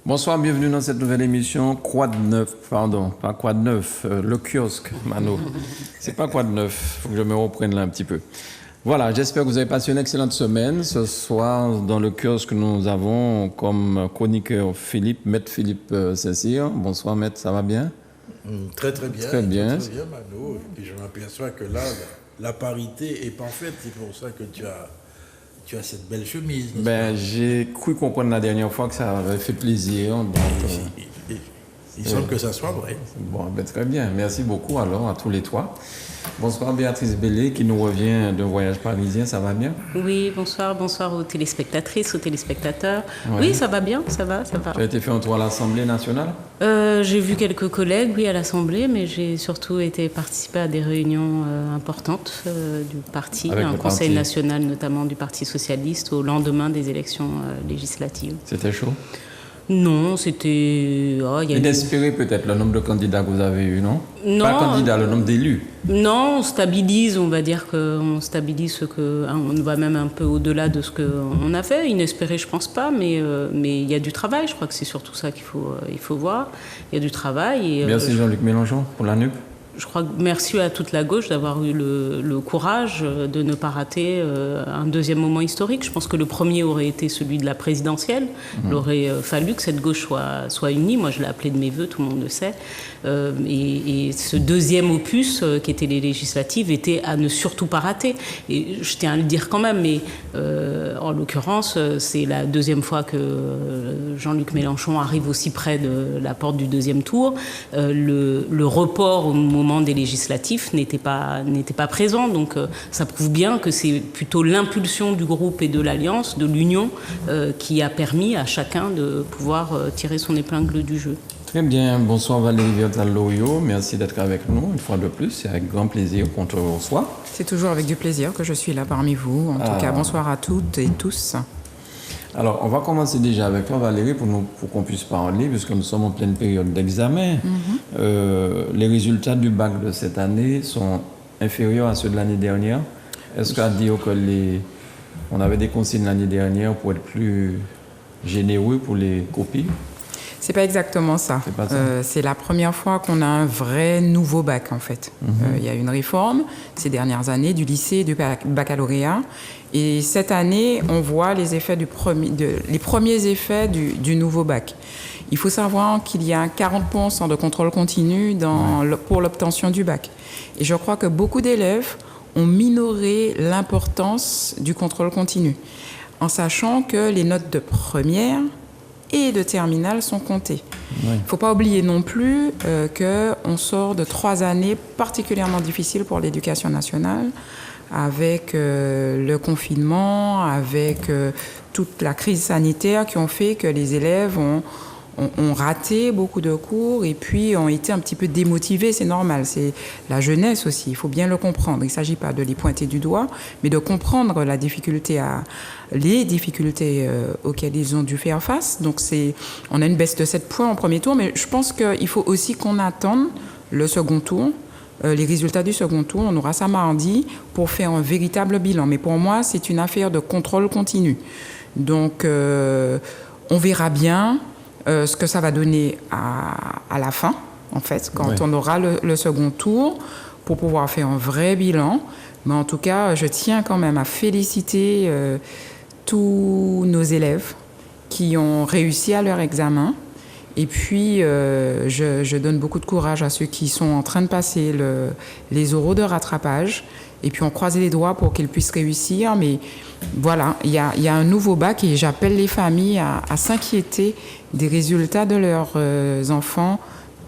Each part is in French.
Bonsoir, bienvenue dans cette nouvelle émission Quoi de neuf, pardon, pas Quoi de neuf, le kiosque, Mano. C'est pas Quoi de neuf, faut que je me reprenne là un petit peu. Voilà, j'espère que vous avez passé une excellente semaine. Ce soir, dans le kiosque, nous avons comme chroniqueur Maître Philippe Saint-Cyr. Bonsoir, Maître, ça va bien? Très bien. Très bien, Mano. Et puis je m'aperçois que là, la parité est parfaite. C'est pour ça que tu as cette belle chemise. J'ai cru comprendre la dernière fois que ça avait fait plaisir. Donc, il semble que ça soit vrai. Bon, très bien. Merci beaucoup alors à tous les trois. Bonsoir Béatrice Bellé qui nous revient d'un voyage parisien, ça va bien? Oui, bonsoir aux téléspectatrices, aux téléspectateurs. Oui, ça va bien, ça va. Tu as été fait un tour à l'Assemblée nationale? J'ai vu quelques collègues, oui, à l'Assemblée, mais j'ai surtout participer à des réunions importantes du parti, un conseil national notamment du Parti socialiste au lendemain des élections législatives. C'était chaud? Non, c'était... Inespéré peut-être le nombre de candidats que vous avez eu, non? Non. Pas candidats, le nombre d'élus. Non, on stabilise, on va dire qu'on stabilise ce que... On va même un peu au-delà de ce qu'on a fait. Inespéré, je pense pas, mais il y a du travail. Je crois que c'est surtout ça qu'il faut voir. Il y a du travail. Et, merci Jean-Luc Mélenchon pour la NUP. Je crois que merci à toute la gauche d'avoir eu le courage de ne pas rater un deuxième moment historique. Je pense que le premier aurait été celui de la présidentielle. Il aurait fallu que cette gauche soit unie. Moi, je l'ai appelé de mes voeux, tout le monde le sait. Et ce deuxième opus, qui était les législatives, était à ne surtout pas rater. Et je tiens à le dire quand même, mais en l'occurrence, c'est la deuxième fois que Jean-Luc Mélenchon arrive aussi près de la porte du deuxième tour. Le report au moment des législatifs n'était pas présent, donc ça prouve bien que c'est plutôt l'impulsion du groupe et de l'Alliance, de l'Union, qui a permis à chacun de pouvoir tirer son épingle du jeu. Très bien, bonsoir Valérie Vertal-Loyo, merci d'être avec nous une fois de plus, c'est avec grand plaisir qu'on te reçoit. C'est toujours avec du plaisir que je suis là parmi vous, en tout cas bonsoir à toutes et tous. Alors, on va commencer déjà avec toi, Valérie, pour qu'on puisse parler, puisque nous sommes en pleine période d'examen. Les résultats du bac de cette année sont inférieurs à ceux de l'année dernière. Est-ce qu'à dire que on avait des consignes l'année dernière pour être plus généreux pour les copies? C'est pas exactement ça. C'est la première fois qu'on a un vrai nouveau bac, en fait. Il y a une réforme ces dernières années du lycée et du baccalauréat. Et cette année, on voit les premiers effets du nouveau bac. Il faut savoir qu'il y a 40% de contrôle continu pour l'obtention du bac. Et je crois que beaucoup d'élèves ont minoré l'importance du contrôle continu, en sachant que les notes de première et de terminale sont comptées. Il ne faut pas oublier non plus qu'on sort de 3 années particulièrement difficiles pour l'éducation nationale, avec le confinement, avec toute la crise sanitaire qui ont fait que les élèves ont raté beaucoup de cours et puis ont été un petit peu démotivés, c'est normal. C'est la jeunesse aussi, il faut bien le comprendre. Il ne s'agit pas de les pointer du doigt, mais de comprendre les difficultés auxquelles ils ont dû faire face. Donc on a une baisse de 7 points en premier tour, mais je pense qu'il faut aussi qu'on attende le second tour. Les résultats du second tour, on aura ça mardi pour faire un véritable bilan. Mais pour moi, c'est une affaire de contrôle continu. Donc, on verra bien ce que ça va donner à la fin, en fait, quand on aura le second tour, pour pouvoir faire un vrai bilan. Mais en tout cas, je tiens quand même à féliciter tous nos élèves qui ont réussi à leur examen. Et puis, je donne beaucoup de courage à ceux qui sont en train de passer les oraux de rattrapage. Et puis, on croise les doigts pour qu'ils puissent réussir. Mais voilà, il y a un nouveau bac et j'appelle les familles à s'inquiéter des résultats de leurs enfants,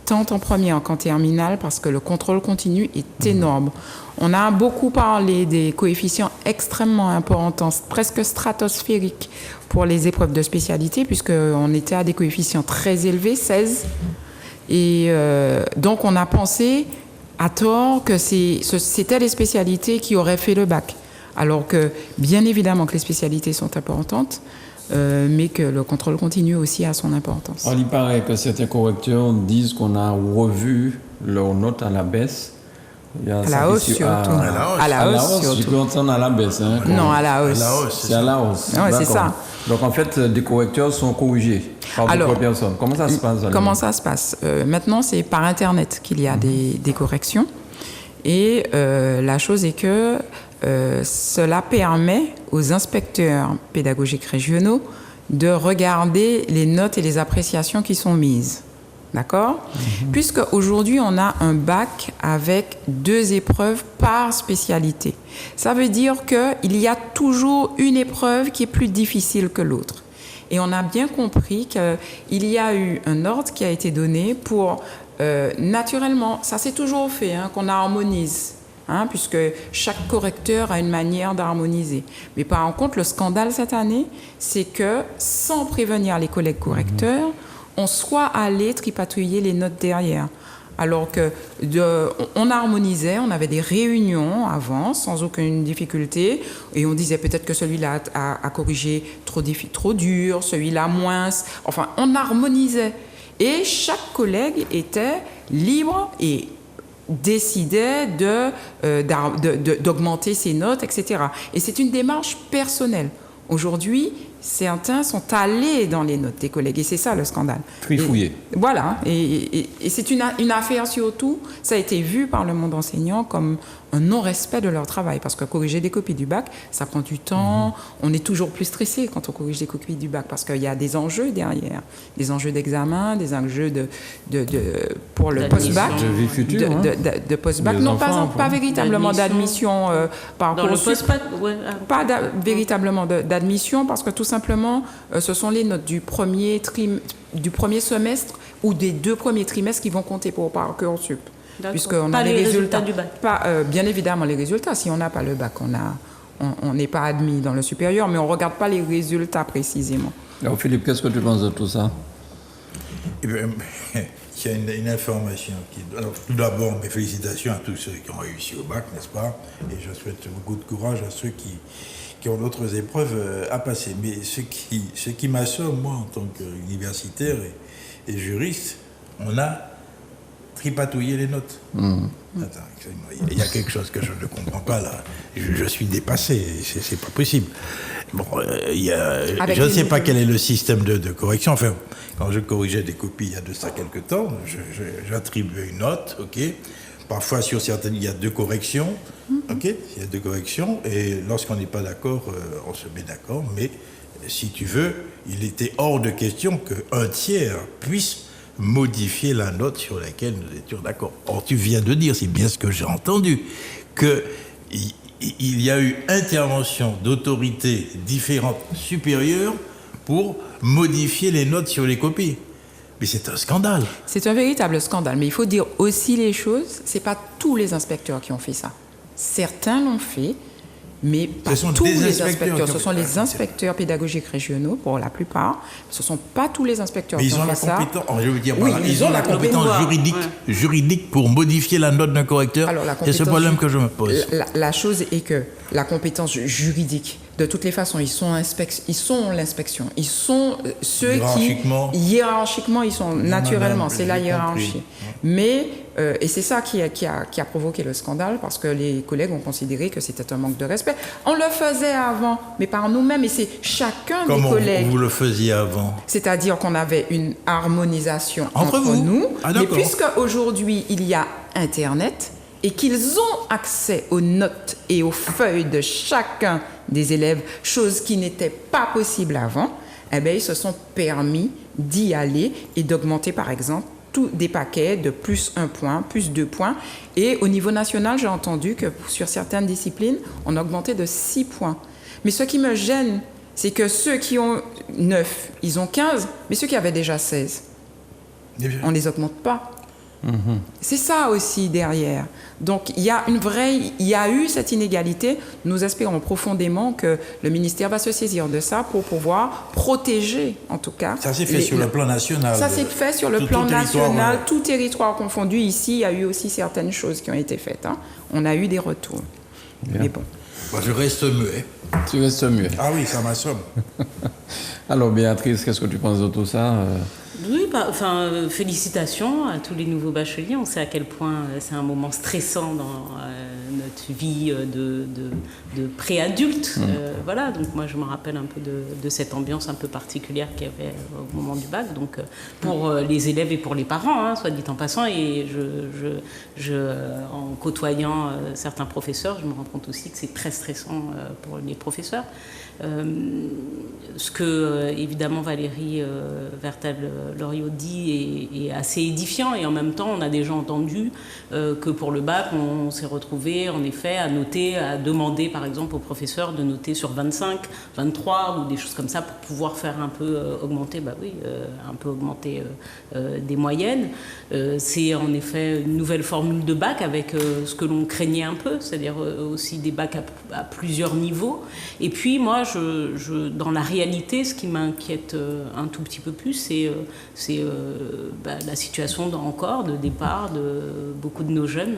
tant en première qu'en terminale, parce que le contrôle continu est énorme. On a beaucoup parlé des coefficients extrêmement importants, presque stratosphériques pour les épreuves de spécialité, puisqu'on était à des coefficients très élevés, 16. Et donc, on a pensé à tort que c'était les spécialités qui auraient fait le bac. Alors que, bien évidemment, que les spécialités sont importantes, mais que le contrôle continu aussi a son importance. Il paraît que certains correcteurs disent qu'on a revu leurs notes à la baisse. À la hausse surtout. À la hausse. Je peux entendre à la baisse. Non, à la hausse. C'est à la hausse. Ouais, c'est ça. Donc en fait, des correcteurs sont corrigés. Par Alors, d'autres personnes. Comment ça se passe? Comment ça se passe? Maintenant, c'est par Internet qu'il y a des corrections. Et la chose est que cela permet aux inspecteurs pédagogiques régionaux de regarder les notes et les appréciations qui sont mises. D'accord? Puisque aujourd'hui, on a un bac avec 2 épreuves par spécialité. Ça veut dire qu'il y a toujours une épreuve qui est plus difficile que l'autre. Et on a bien compris qu'il y a eu un ordre qui a été donné pour, naturellement, ça s'est toujours fait, qu'on harmonise. Puisque chaque correcteur a une manière d'harmoniser. Mais par contre, le scandale cette année, c'est que, sans prévenir les collègues correcteurs, on soit allé tripatouiller les notes derrière. Alors que on harmonisait, on avait des réunions avant, sans aucune difficulté, et on disait peut-être que celui-là a corrigé trop dur, celui-là moins. Enfin, on harmonisait. Et chaque collègue était libre et décidait d'augmenter ses notes, etc. Et c'est une démarche personnelle. Aujourd'hui, certains sont allés dans les notes des collègues, et c'est ça le scandale. Trifouillé. Voilà, et c'est une affaire surtout, ça a été vu par le monde enseignant comme un non-respect de leur travail, parce que corriger des copies du bac, ça prend du temps, on est toujours plus stressé quand on corrige des copies du bac, parce qu'il y a des enjeux derrière, des enjeux d'examen, des enjeux pour le post-bac, de vie future, de post-bac, non pas véritablement d'admission par dans le post-bac, pas véritablement d'admission, parce que tout simplement, ce sont les notes du premier semestre ou des 2 premiers trimestres qui vont compter pour Parcoursup. Puisqu'on a les résultats du bac. Bien évidemment, les résultats. Si on n'a pas le bac, on n'est pas admis dans le supérieur, mais on ne regarde pas les résultats précisément. Alors Philippe, qu'est-ce que tu penses de tout ça? Eh bien, il y a une information qui... Alors, tout d'abord, mes félicitations à tous ceux qui ont réussi au bac, n'est-ce pas? Et je souhaite beaucoup de courage à ceux qui ont d'autres épreuves à passer. Mais ce qui m'assomme, moi, en tant qu'universitaire et juriste, on a tripatouillé les notes. Attends, il y a quelque chose que je ne comprends pas là. Je suis dépassé, c'est pas possible. Bon, je ne sais pas quel est le système de correction. Enfin, quand je corrigeais des copies il y a de ça quelque temps, j'attribuais une note, ok. Parfois, sur certaines, il y a 2 corrections, ok. Il y a 2 corrections, et lorsqu'on n'est pas d'accord, on se met d'accord. Mais si tu veux, il était hors de question qu'un tiers puisse modifier la note sur laquelle nous étions d'accord. Or, tu viens de dire, c'est bien ce que j'ai entendu, qu'il y a eu intervention d'autorités différentes supérieures pour modifier les notes sur les copies. Mais c'est un scandale. C'est un véritable scandale. Mais il faut dire aussi les choses, ce n'est pas tous les inspecteurs qui ont fait ça. Certains l'ont fait, mais pas tous les inspecteurs. Ce sont les inspecteurs pédagogiques régionaux, pour la plupart. Ce ne sont pas tous les inspecteurs qui ont fait ça. Je veux dire, oui, ils ont la compétence juridique pour modifier la note d'un correcteur. C'est ce problème que je me pose. La chose est que la compétence juridique, de toutes les façons, ils sont l'inspection. Ils sont ceux hiérarchiquement, ils sont naturellement, c'est la hiérarchie. Mais, et c'est ça qui a provoqué le scandale, parce que les collègues ont considéré que c'était un manque de respect. On le faisait avant, mais par nous-mêmes, et c'est chacun des collègues. Comment vous le faisiez avant? C'est-à-dire qu'on avait une harmonisation entre nous. Mais puisque aujourd'hui, il y a Internet, et qu'ils ont accès aux notes et aux feuilles de chacun des élèves, chose qui n'était pas possible avant, eh bien, ils se sont permis d'y aller et d'augmenter, par exemple, tous des paquets de plus 1 point, plus 2 points. Et au niveau national, j'ai entendu que sur certaines disciplines, on a augmenté de 6 points. Mais ce qui me gêne, c'est que ceux qui ont 9, ils ont 15, mais ceux qui avaient déjà 16, on ne les augmente pas. C'est ça aussi derrière. Donc il y a eu cette inégalité. Nous espérons profondément que le ministère va se saisir de ça pour pouvoir protéger, en tout cas. Ça s'est fait sur le plan national. Ça s'est fait sur le plan national, tout territoire confondu. Ici, il y a eu aussi certaines choses qui ont été faites. On a eu des retours. Bien. Mais bon. Moi, je reste muet. Tu restes muet. Ah oui, ça m'assomme. Alors Béatrice, qu'est-ce que tu penses de tout ça? Oui, félicitations à tous les nouveaux bacheliers. On sait à quel point c'est un moment stressant dans notre cette vie de préadulte. Voilà, donc moi je me rappelle un peu de cette ambiance un peu particulière qu'il y avait au moment du bac, donc pour les élèves et pour les parents, soit dit en passant, et en côtoyant certains professeurs, je me rends compte aussi que c'est très stressant pour les professeurs. Ce que évidemment Valérie Vertel-Loriot dit est assez édifiant, et en même temps on a déjà entendu que pour le bac on s'est retrouvé en effet à noter, à demander par exemple aux professeurs de noter sur 25, 23 ou des choses comme ça pour pouvoir faire un peu augmenter, un peu augmenter des moyennes. C'est en effet une nouvelle formule de bac avec ce que l'on craignait un peu, c'est-à-dire aussi des bacs à plusieurs niveaux. Et puis moi, dans la réalité, ce qui m'inquiète un tout petit peu plus, c'est la situation encore de départ de beaucoup de nos jeunes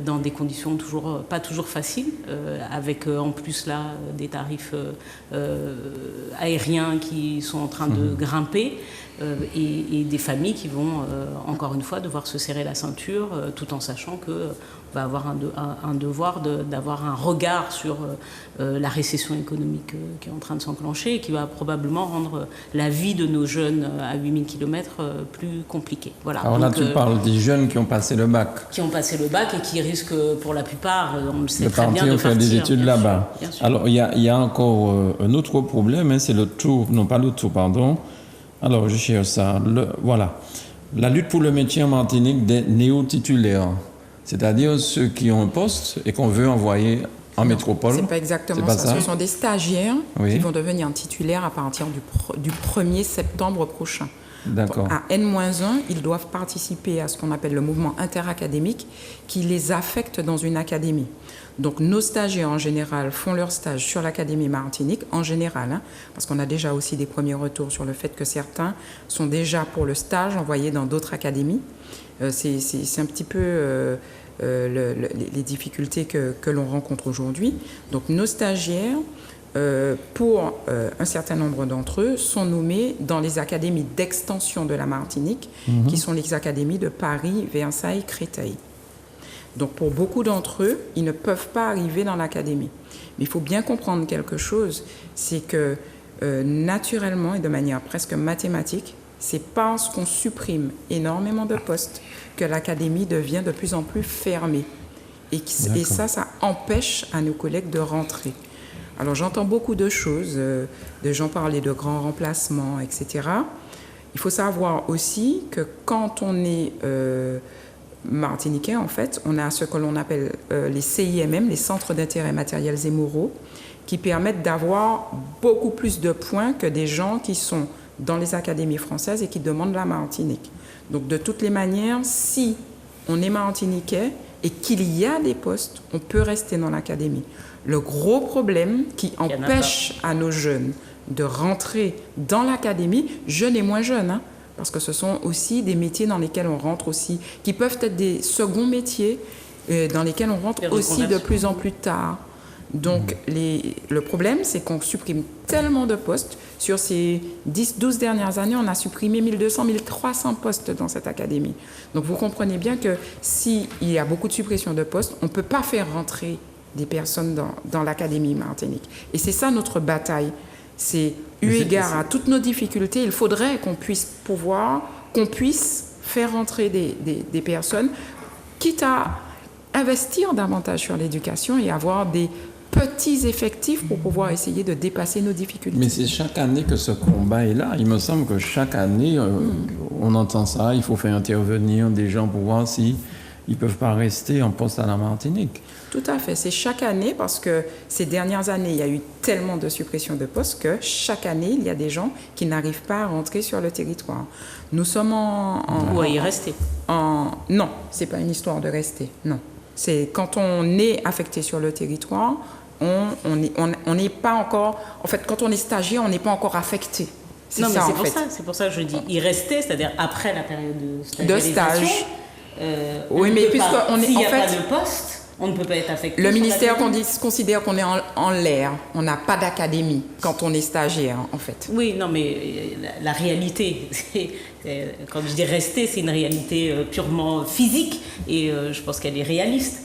dans des conditions pas toujours faciles, avec en plus là des tarifs aériens qui sont en train de grimper, et des familles qui vont encore une fois devoir se serrer la ceinture, tout en sachant que on va avoir un devoir d'avoir un regard sur la récession économique qui est en train de s'enclencher et qui va probablement rendre la vie de nos jeunes à 8000 km plus compliquée. Voilà. Alors là, tu parles des jeunes qui ont passé le bac. Qui ont passé le bac et qui risquent, pour la plupart, on le sait très bien, de faire des études là-bas. Alors, il y a encore un autre problème, c'est alors, je cherche ça. Voilà. La lutte pour le maintien en Martinique des néo-titulaires, c'est-à-dire ceux qui ont un poste et qu'on veut envoyer en métropole. C'est pas exactement ça. Ce sont des stagiaires qui vont devenir titulaires à partir du 1er septembre prochain. D'accord. À N-1, ils doivent participer à ce qu'on appelle le mouvement interacadémique qui les affecte dans une académie. Donc nos stagiaires en général font leur stage sur l'Académie Martinique, en général, parce qu'on a déjà aussi des premiers retours sur le fait que certains sont déjà pour le stage envoyés dans d'autres académies. C'est un petit peu les difficultés que l'on rencontre aujourd'hui. Donc nos stagiaires, pour un certain nombre d'entre eux, sont nommés dans les académies d'extension de la Martinique, qui sont les académies de Paris, Versailles, Créteil. Donc pour beaucoup d'entre eux, ils ne peuvent pas arriver dans l'académie. Mais il faut bien comprendre quelque chose, c'est que naturellement et de manière presque mathématique, c'est parce qu'on supprime énormément de postes que l'académie devient de plus en plus fermée. Et ça empêche à nos collègues de rentrer. Alors j'entends beaucoup de choses, de gens parler de grands remplacements, etc. Il faut savoir aussi que quand on est martiniquais, en fait, on a ce que l'on appelle les CIMM, les centres d'intérêt matériels et moraux, qui permettent d'avoir beaucoup plus de points que des gens qui sont dans les académies françaises et qui demandent la Martinique. Donc de toutes les manières, si on est martiniquais et qu'il y a des postes, on peut rester dans l'académie. Le gros problème qui empêche à nos jeunes de rentrer dans l'académie, jeunes et moins jeunes, parce que ce sont aussi des métiers dans lesquels on rentre aussi, qui peuvent être des seconds métiers dans lesquels on rentre aussi de plus en plus tard. Donc le problème, c'est qu'on supprime tellement de postes. Sur ces 10-12 dernières années, on a supprimé 1200-1300 postes dans cette académie. Donc vous comprenez bien que s'il y a beaucoup de suppression de postes, on ne peut pas faire rentrer des personnes dans l'académie Martinique. Et c'est ça notre bataille. C'est eu égard à toutes nos difficultés, il faudrait qu'on puisse faire rentrer des personnes, quitte à investir davantage sur l'éducation et avoir des petits effectifs pour pouvoir essayer de dépasser nos difficultés. Mais c'est chaque année que ce combat est là. Il me semble que chaque année, on entend ça, il faut faire intervenir des gens pour voir si ils ne peuvent pas rester en poste à la Martinique. Tout à fait. C'est chaque année parce que ces dernières années, il y a eu tellement de suppression de postes que chaque année, il y a des gens qui n'arrivent pas à rentrer sur le territoire. Nous sommes ou à y rester. Non, ce n'est pas une histoire de rester, non. C'est quand on est affecté sur le territoire, on n'est pas encore... En fait, quand on est stagiaire, on n'est pas encore affecté. C'est pour ça que je dis y rester, c'est-à-dire après la période de stagiarisation. De stage. Oui, mais puisqu'on est... S'il n'y a pas de poste, on ne peut pas être affecté. Le ministère considère qu'on est en l'air. On n'a pas d'académie quand on est stagiaire, en fait. Oui, non, mais la réalité, quand je dis rester, c'est une réalité purement physique et je pense qu'elle est réaliste.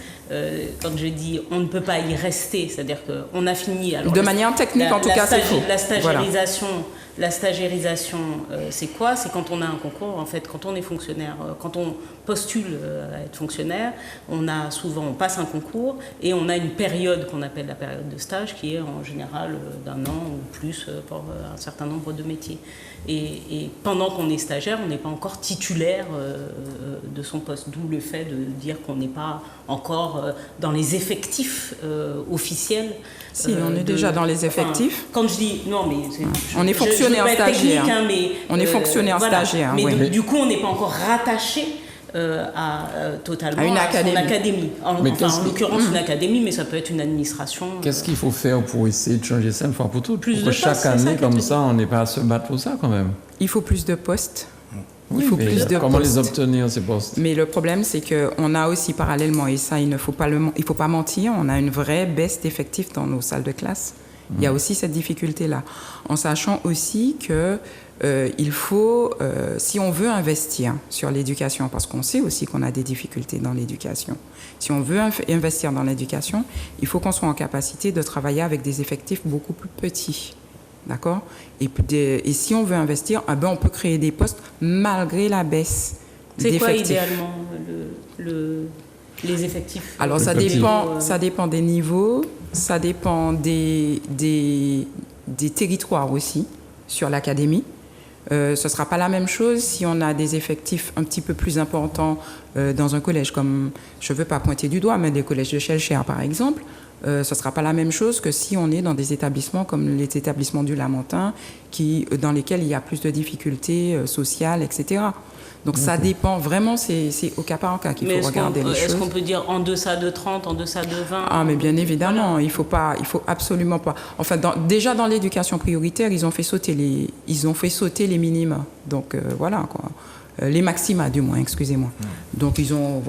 quand je dis on ne peut pas y rester, c'est-à-dire qu'on a fini... Alors, de manière technique, en tout cas, c'est faux. La stagiairisation... Voilà. La stagiairisation, c'est quoi? C'est quand on a un concours, en fait, quand on est fonctionnaire, quand on postule à être fonctionnaire, on passe un concours et on a une période qu'on appelle la période de stage qui est en général d'un an ou plus pour un certain nombre de métiers. Et pendant qu'on est stagiaire, on n'est pas encore titulaire de son poste, d'où le fait de dire qu'on n'est pas encore dans les effectifs officiels. Si, on est déjà dans les effectifs. Quand je dis non, mais on est fonctionnaire stagiaire. On est fonctionnaire stagiaire. Mais oui. du coup, on n'est pas encore rattaché totalement à une son académie. En l'occurrence, une académie, mais ça peut être une administration. Qu'est-ce qu'il faut faire pour essayer de changer ça une fois pour toutes? Plus pour de que chaque année, comme ça, on n'est pas à se battre pour ça quand même. Il faut plus de postes. Oui, il faut plus de comment postes. les obtenir, ces postes? Mais le problème, c'est qu'on a aussi parallèlement, et ça, il ne faut pas mentir, on a une vraie baisse d'effectifs dans nos salles de classe. Il y a aussi cette difficulté-là. En sachant aussi que il faut, si on veut investir sur l'éducation, parce qu'on sait aussi qu'on a des difficultés dans l'éducation, si on veut investir dans l'éducation, il faut qu'on soit en capacité de travailler avec des effectifs beaucoup plus petits. D'accord? Et si on veut investir, on peut créer des postes malgré la baisse d'effectifs. C'est quoi idéalement les effectifs? Alors ça dépend des niveaux, ça dépend des territoires aussi sur l'académie. Ce ne sera pas la même chose si on a des effectifs un petit peu plus importants dans un collège comme, je ne veux pas pointer du doigt, mais des collèges de Schellcher par exemple. Ce ne sera pas la même chose que si on est dans des établissements comme les établissements du Lamentin, dans lesquels il y a plus de difficultés sociales, etc. Donc ça dépend vraiment, c'est au cas par cas qu'il faut regarder les choses. Est-ce qu'on peut dire en deçà de 30, en deçà de 20? Ah, mais bien évidemment, il faut absolument pas. Enfin, déjà dans l'éducation prioritaire, ils ont fait sauter les minima. Donc voilà quoi. Les maxima, du moins, excusez-moi. Donc, ils ont...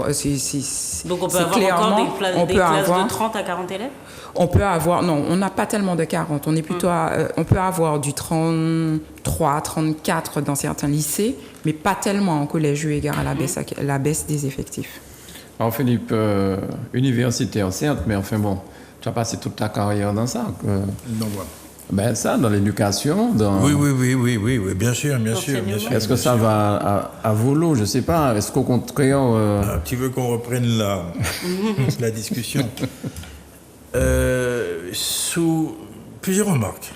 Donc, on peut avoir encore des classes de 30 à 40 élèves? On peut avoir... Non, on n'a pas tellement de 40. On est plutôt on peut avoir du 33, 34 dans certains lycées, mais pas tellement en collège eu égard à la baisse des effectifs. Alors, Philippe, universitaire, certes, mais enfin bon, tu as passé toute ta carrière dans ça. Non, voilà. Ben ça, dans l'éducation, Oui, bien sûr. Est-ce que ça va à volo? Je ne sais pas. Est-ce qu'au contraire... Tu veux qu'on reprenne la discussion sous plusieurs remarques.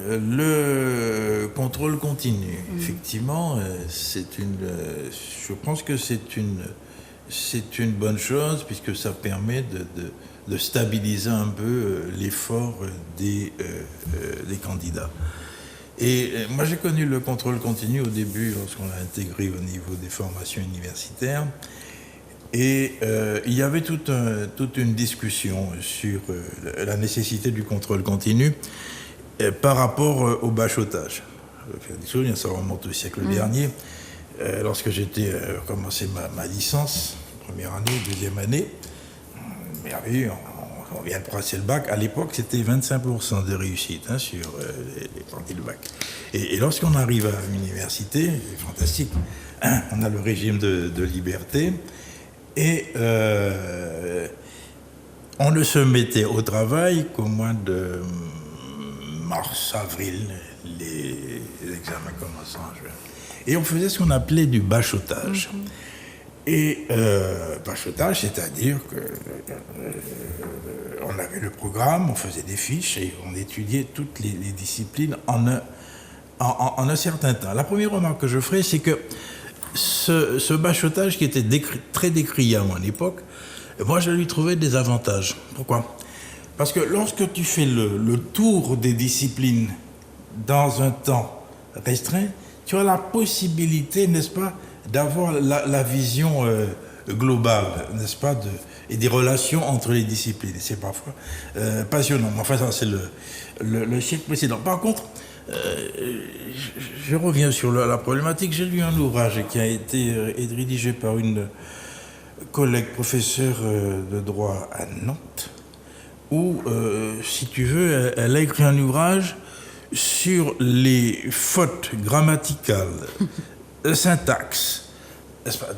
Le contrôle continu, effectivement, je pense que c'est une bonne chose puisque ça permet de stabiliser un peu l'effort des candidats. Et moi, j'ai connu le contrôle continu au début, lorsqu'on l'a intégré au niveau des formations universitaires. Et il y avait toute une discussion sur la nécessité du contrôle continu par rapport au bachotage. Ça remonte au siècle dernier, lorsque j'étais commencé ma licence, première année, deuxième année. Mais on vient de passer le bac. À l'époque, c'était 25% de réussite sur les candidats du bac. Et lorsqu'on arrive à l'université, c'est fantastique. On a le régime de liberté. Et on ne se mettait au travail qu'au mois de mars, avril, les examens commençant en juin. Et on faisait ce qu'on appelait du bachotage. Et bachotage, c'est-à-dire qu'on avait le programme, on faisait des fiches et on étudiait toutes les disciplines en un certain temps. La première remarque que je ferai, c'est que ce bachotage qui était très décrié à mon époque, moi je lui trouvais des avantages. Pourquoi ? Parce que lorsque tu fais le tour des disciplines dans un temps restreint, tu as la possibilité, n'est-ce pas, d'avoir la vision globale, n'est-ce pas, et des relations entre les disciplines. C'est parfois passionnant. Enfin, ça, c'est le siècle précédent. Par contre, je reviens sur la problématique. J'ai lu un ouvrage qui a été rédigé par une collègue professeure de droit à Nantes, où, si tu veux, elle a écrit un ouvrage sur les fautes grammaticales, syntaxe,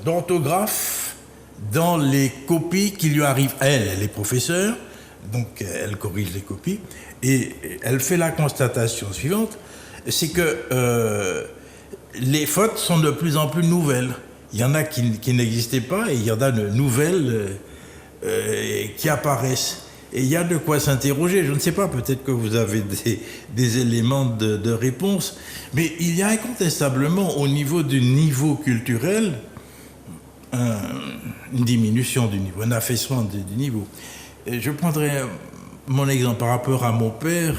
d'orthographe dans les copies qui lui arrivent. Elle est professeure, donc elle corrige les copies, et elle fait la constatation suivante, c'est que les fautes sont de plus en plus nouvelles. Il y en a qui n'existaient pas, et il y en a de nouvelles qui apparaissent. Et il y a de quoi s'interroger. Je ne sais pas, peut-être que vous avez des éléments de réponse, mais il y a incontestablement au niveau du niveau culturel une diminution du niveau, un affaissement du niveau. Et je prendrai mon exemple par rapport à mon père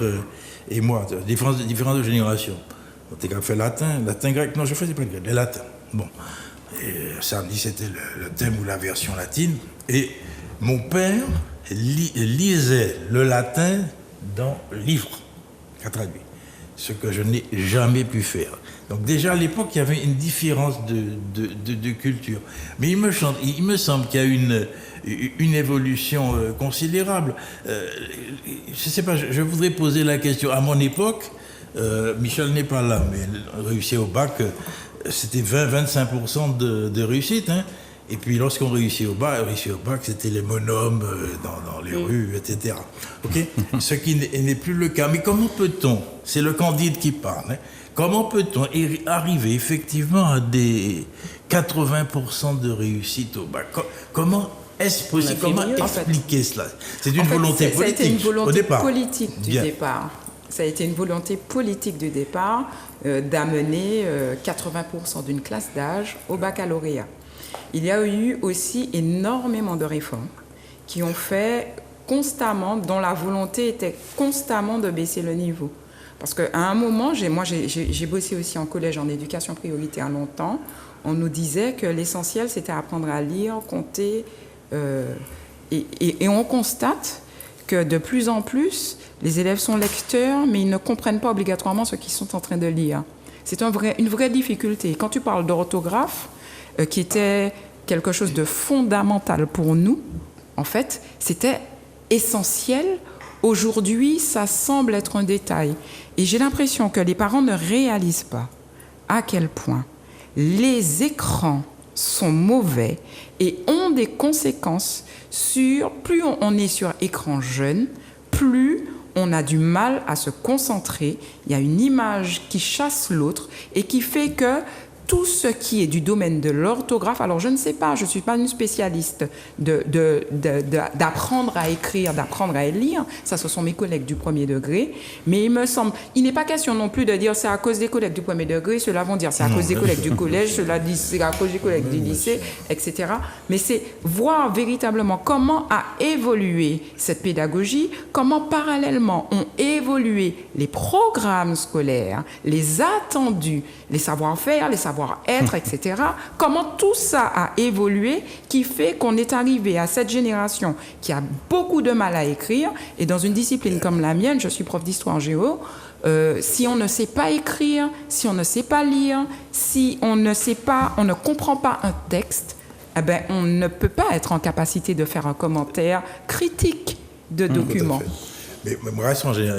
et moi, différentes générations. On a fait latin, grec, non, je ne faisais pas de grec, le latin. Bon, et samedi c'était le thème ou la version latine, et mon père lisait le latin dans le livre qu'a traduit, ce que je n'ai jamais pu faire. Donc déjà à l'époque, il y avait une différence de culture. Mais il me semble qu'il y a une évolution considérable. Je ne sais pas, je voudrais poser la question. À mon époque, Michel n'est pas là, mais réussir au bac, c'était 20-25% de réussite, hein. Et puis lorsqu'on réussit au bac, c'était les bonhommes dans les rues, etc. Okay. Ce qui n'est plus le cas. Mais comment peut-on, c'est le Candide qui parle, hein, comment peut-on arriver effectivement à des 80% de réussite au bac? Comment est-ce possible? Comment expliquer cela? C'est une volonté politique. Ça a été une volonté au départ. politique du départ. Ça a été une volonté politique du départ d'amener 80% d'une classe d'âge au baccalauréat. Il y a eu aussi énormément de réformes qui ont fait constamment, dont la volonté était constamment de baisser le niveau. Parce qu'à un moment, j'ai bossé aussi en collège en éducation prioritaire longtemps, on nous disait que l'essentiel c'était apprendre à lire, compter, et on constate que de plus en plus, les élèves sont lecteurs, mais ils ne comprennent pas obligatoirement ce qu'ils sont en train de lire. C'est une vraie difficulté. Quand tu parles d'orthographe, qui était quelque chose de fondamental pour nous, en fait, c'était essentiel. Aujourd'hui, ça semble être un détail. Et j'ai l'impression que les parents ne réalisent pas à quel point les écrans sont mauvais et ont des conséquences sur... Plus on est sur écran jeune, plus on a du mal à se concentrer. Il y a une image qui chasse l'autre et qui fait que tout ce qui est du domaine de l'orthographe, alors je ne sais pas, je ne suis pas une spécialiste d'apprendre à écrire, d'apprendre à lire, ça ce sont mes collègues du premier degré, mais il me semble, il n'est pas question non plus de dire c'est à cause des collègues du premier degré, ceux-là vont dire c'est à cause des collègues du collège, ceux-là disent c'est à cause des collègues du lycée, etc. Mais c'est voir véritablement comment a évolué cette pédagogie, comment parallèlement ont évolué les programmes scolaires, les attendus, les savoir-faire, les savoir-être, etc. Comment tout ça a évolué qui fait qu'on est arrivé à cette génération qui a beaucoup de mal à écrire. Et dans une discipline comme la mienne, je suis prof d'histoire géo, si on ne sait pas écrire, si on ne sait pas lire, si on ne comprend pas un texte, eh ben, on ne peut pas être en capacité de faire un commentaire critique de documents. Mais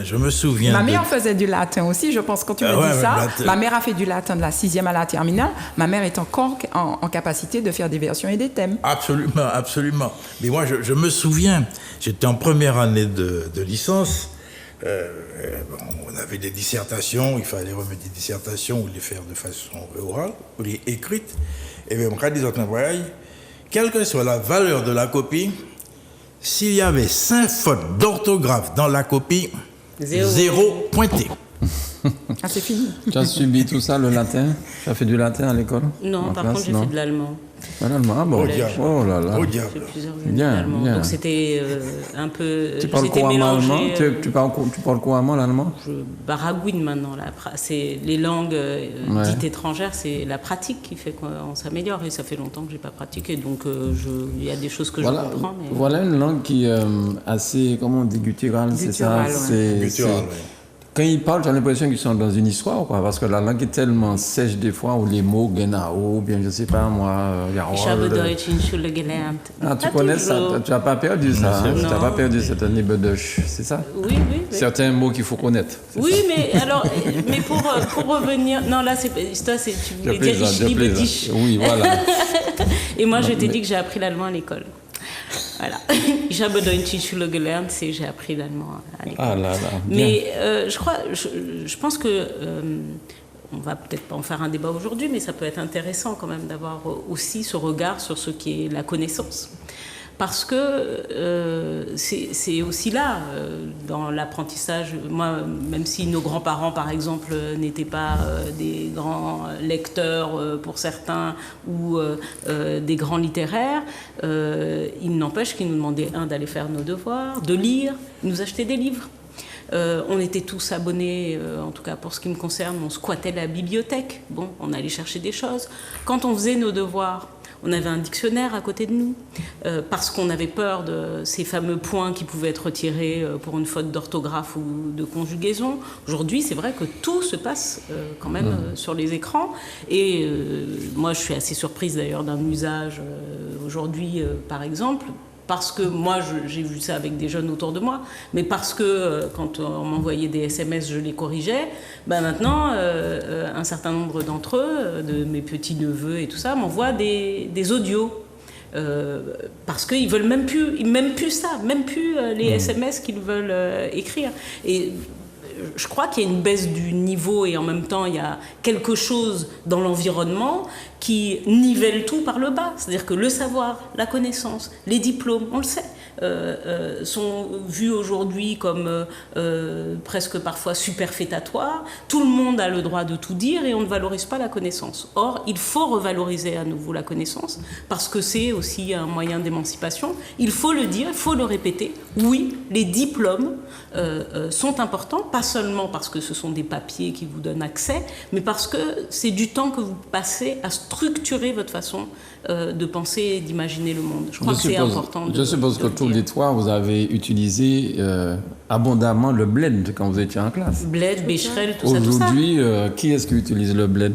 je me souviens... Ma mère faisait du latin aussi, je pense, quand tu me dis ça. Ma mère a fait du latin de la 6e à la terminale. Ma mère est encore en capacité de faire des versions et des thèmes. Absolument, absolument. Mais moi, je me souviens, j'étais en première année de licence. On avait des dissertations, il fallait remettre des dissertations ou les faire de façon orale ou les écrites. Et bien, on disait au travail, quelle que soit la valeur de la copie, s'il y avait 5 fautes d'orthographe dans la copie, 0 pointé. Ah, c'est fini. Tu as subi tout ça, le latin? Tu as fait du latin à l'école? Non, par contre, j'ai fait de l'allemand. L'allemand, ah bon. Oh là là. Au diable. J'ai fait plusieurs années Bien, d'allemand. bien. Donc c'était un peu... Tu parles couramment allemand? Tu parles couramment l'allemand? Je baragouine maintenant. C'est les langues dites étrangères, c'est la pratique qui fait qu'on s'améliore. Et ça fait longtemps que je n'ai pas pratiqué. Donc il y a des choses que je comprends. Mais... Voilà une langue qui est assez, comment on dit, gutturale, c'est ça? Gutturale, oui. Quand ils parlent, j'ai l'impression qu'ils sont dans une histoire, quoi, parce que la langue est tellement sèche des fois, où les mots, Genao, bien je sais pas moi, Ich habe Deutsch in Schule gelernt. Ah, tu Pas connais toujours. ça, tu n'as pas perdu ça, hein? Tu n'as pas perdu cette Deutsch, c'est ça? Oui. Certains mots qu'il faut connaître. Oui, mais alors, mais pour revenir, non là c'est toi, tu voulais dire ich liebe dich. Oui, voilà. Et moi je t'ai dit que j'ai appris l'allemand à l'école. Voilà. Ich habe Deutsch in Schule gelernt, c'est j'ai appris l'allemand à l'école. Ah là là. Bien. Mais je pense que on va peut-être pas en faire un débat aujourd'hui, mais ça peut être intéressant quand même d'avoir aussi ce regard sur ce qui est la connaissance. Parce que c'est aussi là, dans l'apprentissage, moi, même si nos grands-parents, par exemple, n'étaient pas des grands lecteurs pour certains ou des grands littéraires, il n'empêche qu'ils nous demandaient, d'aller faire nos devoirs, de lire, nous acheter des livres. On était tous abonnés, en tout cas pour ce qui me concerne, on squattait la bibliothèque. Bon, on allait chercher des choses. Quand on faisait nos devoirs, on avait un dictionnaire à côté de nous, parce qu'on avait peur de ces fameux points qui pouvaient être retirés pour une faute d'orthographe ou de conjugaison. Aujourd'hui, c'est vrai que tout se passe quand même sur les écrans. Et moi, je suis assez surprise d'ailleurs d'un usage aujourd'hui, par exemple, parce que moi, j'ai vu ça avec des jeunes autour de moi, mais parce que quand on m'envoyait des SMS, je les corrigeais. Ben maintenant, un certain nombre d'entre eux, de mes petits-neveux et tout ça, m'envoient des audios. Parce qu'ils veulent même plus ça, même plus les SMS qu'ils veulent écrire. Et je crois qu'il y a une baisse du niveau et en même temps, il y a quelque chose dans l'environnement qui nivelle tout par le bas. C'est-à-dire que le savoir, la connaissance, les diplômes, on le sait, sont vus aujourd'hui comme presque parfois superfétatoires. Tout le monde a le droit de tout dire et on ne valorise pas la connaissance. Or, il faut revaloriser à nouveau la connaissance parce que c'est aussi un moyen d'émancipation. Il faut le dire, il faut le répéter. Oui, les diplômes sont importants, pas seulement parce que ce sont des papiers qui vous donnent accès, mais parce que c'est du temps que vous passez à structurer votre façon de penser et d'imaginer le monde. Je crois que c'est important. Je suppose que tous les trois, vous avez utilisé abondamment le bled quand vous étiez en classe. Bled, Becherel, tout ça. Aujourd'hui, qui est-ce qui utilise le bled?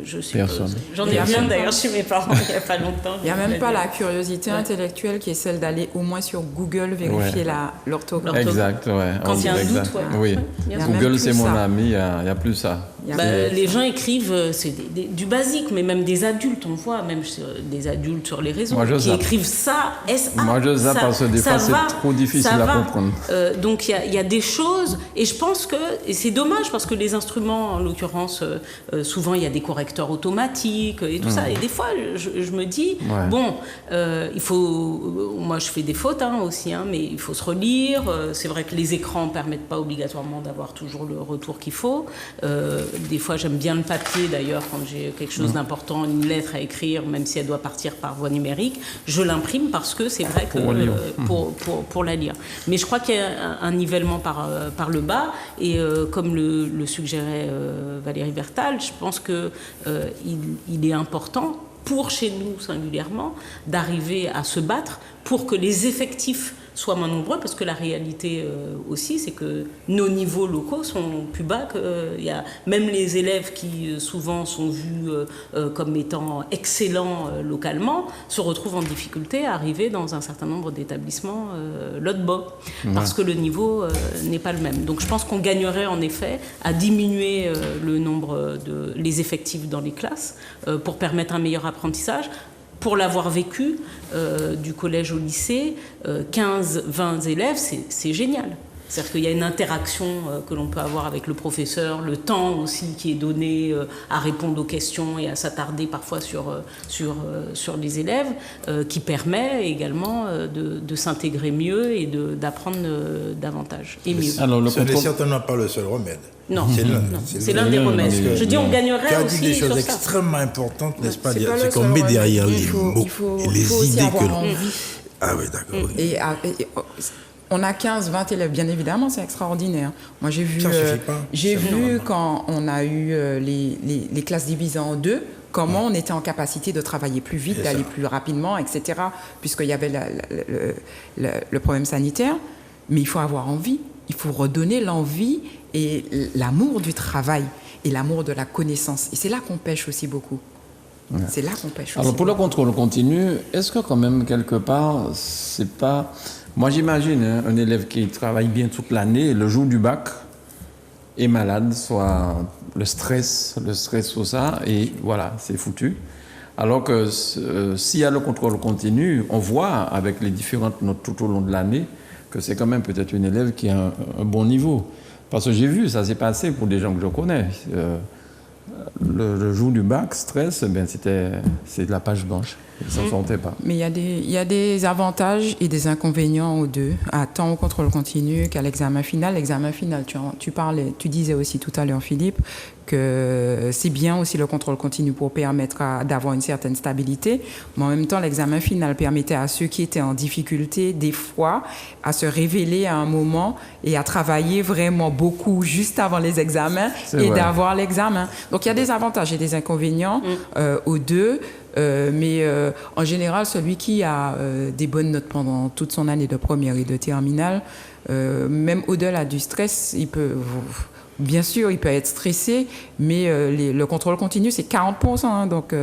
Je suppose. Personne. J'en ai bien d'ailleurs chez mes parents il n'y a pas longtemps. Il n'y a même pas la curiosité intellectuelle qui est celle d'aller au moins sur Google vérifier l'orthographe. Exact, ouais. Quand il y a un doute, oui. Google, c'est mon ami, il n'y a plus ça. Les gens écrivent, c'est du basique, mais même des adultes, on voit, même des adultes sur les réseaux, qui écrivent ça, S-A. Moi, je sais parce que des fois, c'est trop difficile à comprendre. Donc, il y a des choses, et je pense que, et c'est dommage, parce que les instruments, en l'occurrence, souvent, il y a des correcteurs automatiques et tout ça, et des fois, je me dis, il faut, moi, je fais des fautes aussi, mais il faut se relire. C'est vrai que les écrans ne permettent pas obligatoirement d'avoir toujours le retour qu'il faut. Des fois, j'aime bien le papier, d'ailleurs, quand j'ai quelque chose d'important, une lettre à écrire, même si elle doit partir par voie numérique, je l'imprime parce que c'est vrai que pour la lire. Mais je crois qu'il y a un nivellement par le bas, et comme le suggérait Valérie Bertal, je pense qu'il est important, pour chez nous singulièrement, d'arriver à se battre pour que les effectifs soient moins nombreux, parce que la réalité aussi, c'est que nos niveaux locaux sont plus bas que même les élèves qui souvent sont vus comme étant excellents localement se retrouvent en difficulté à arriver dans un certain nombre d'établissements l'autre bas, parce que le niveau n'est pas le même. Donc je pense qu'on gagnerait en effet à diminuer le nombre les effectifs dans les classes pour permettre un meilleur apprentissage. Pour l'avoir vécu, du collège au lycée, 15-20 élèves, c'est génial. C'est-à-dire qu'il y a une interaction que l'on peut avoir avec le professeur, le temps aussi qui est donné à répondre aux questions et à s'attarder parfois sur les élèves, qui permet également de s'intégrer mieux et d'apprendre davantage et mieux. Alors, ce n'est certainement pas le seul remède. Non, c'est l'un des remèdes. Je dis, on gagnerait aussi sur ça. Tu as dit des choses extrêmement importantes, n'est-ce pas? C'est qu'on met derrière les mots et les idées que l'on... Ah oui, d'accord. Et on a 15-20 élèves, bien évidemment, c'est extraordinaire. Moi, j'ai vu quand on a eu les classes divisées en deux, comment on était en capacité de travailler plus vite, d'aller plus rapidement, etc., puisqu'il y avait le problème sanitaire. Mais il faut avoir envie, il faut redonner l'envie et l'amour du travail et l'amour de la connaissance. Et c'est là qu'on pêche aussi beaucoup. Ouais. C'est là qu'on pêche aussi. Alors pour le contrôle continu, est-ce que quand même quelque part, c'est pas... Moi j'imagine un élève qui travaille bien toute l'année, le jour du bac, est malade, soit le stress sur ça, et voilà, c'est foutu. Alors que s'il y a le contrôle continu, on voit avec les différentes notes tout au long de l'année que c'est quand même peut-être une élève qui a un bon niveau. Parce que j'ai vu, ça s'est passé pour des gens que je connais. Le jour du bac, stress, c'est de la page blanche. Ils ne s'en sortaient pas. Mais il y a des avantages et des inconvénients aux deux, tant au contrôle continu qu'à l'examen final. L'examen final, tu disais aussi tout à l'heure, Philippe, que c'est bien aussi le contrôle continu pour permettre d'avoir une certaine stabilité. Mais en même temps, l'examen final permettait à ceux qui étaient en difficulté, des fois, à se révéler à un moment et à travailler vraiment beaucoup juste avant les examens d'avoir l'examen. Donc, il y a des avantages et des inconvénients aux deux. Mais en général, celui qui a des bonnes notes pendant toute son année de première et de terminale, même au-delà du stress, bien sûr, il peut être stressé, mais le contrôle continu, c'est 40%. Hein, donc,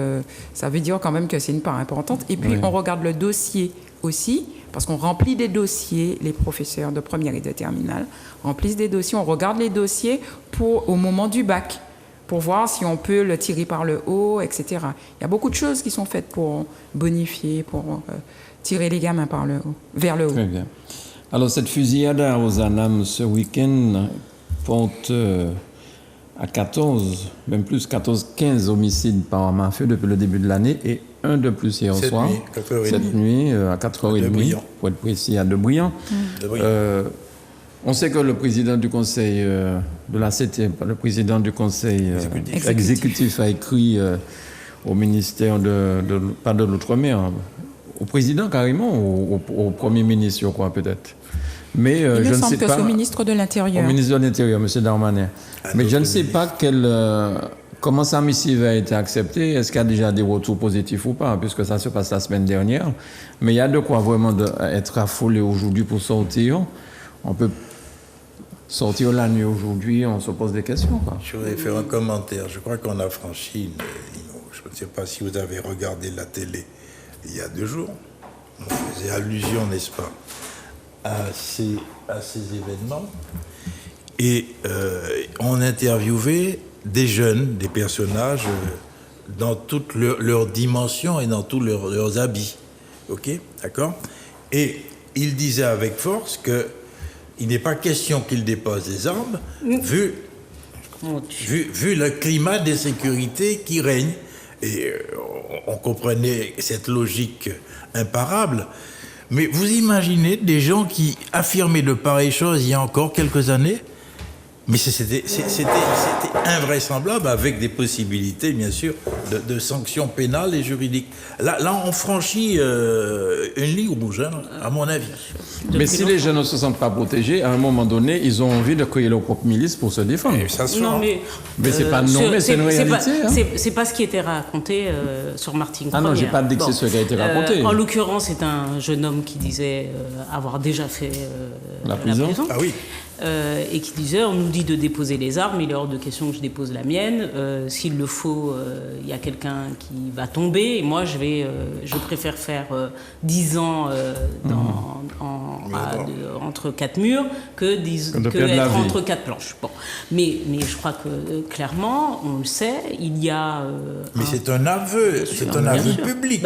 ça veut dire quand même que c'est une part importante. Et puis, on regarde le dossier aussi, parce qu'on remplit des dossiers, les professeurs de première et de terminale remplissent des dossiers. On regarde les dossiers au moment du bac, pour voir si on peut le tirer par le haut, etc. Il y a beaucoup de choses qui sont faites pour bonifier, pour tirer les gamins vers le haut. Très bien. Alors, cette fusillade à Ozanam ce week-end porte à 14, même plus, 15 homicides par arme à feu depuis le début de l'année et un de plus hier soir. Cette nuit, à 4h30, pour être précis, à Debrian. On sait que le président du conseil de la CT, le président du conseil exécutif a écrit au ministère pas de l'Outre-mer, au président carrément, au Premier ministre, je crois peut-être. Mais je ne sais pas. Il me semble que c'est au ministre de l'Intérieur. Au ministre de l'Intérieur, M. Darmanin. Mais je ne sais pas comment sa missive a été acceptée. Est-ce qu'il y a déjà des retours positifs ou pas, puisque ça se passe la semaine dernière. Mais il y a de quoi vraiment être affolé aujourd'hui pour sortir. On peut sortir la nuit aujourd'hui, on se pose des questions. Je voudrais faire un commentaire. Je crois qu'on a franchi je ne sais pas si vous avez regardé la télé il y a 2 jours. On faisait allusion, n'est-ce pas, à ces événements. Et on interviewait des jeunes, des personnages dans toutes leurs dimensions et dans tous leurs habits. OK ? D'accord ? Et ils disaient avec force que il n'est pas question qu'il dépose des armes, vu le climat d'insécurité qui règne. Et on comprenait cette logique imparable. Mais vous imaginez des gens qui affirmaient de pareilles choses il y a encore quelques années ? Mais c'était invraisemblable, avec des possibilités, bien sûr, de sanctions pénales et juridiques. Là on franchit une ligne rouge, hein, à mon avis. Mais si les jeunes ne se sentent pas protégés, à un moment donné, ils ont envie de créer leur propre milice pour se défendre. Non, mais c'est pas c'est une réalité. C'est pas ce qui était raconté sur Martine Première. Ah non, j'ai pas dit que c'est ce qui a été raconté. En l'occurrence, c'est un jeune homme qui disait avoir déjà fait la prison. Ah oui. Et qui disait, on nous dit de déposer les armes, il est hors de question que je dépose la mienne. S'il le faut, il y a quelqu'un qui va tomber. Et moi, je préfère faire 10 ans entre 4 murs que être entre 4 planches. Bon. Mais je crois que clairement, on le sait, il y a... mais c'est un aveu, public.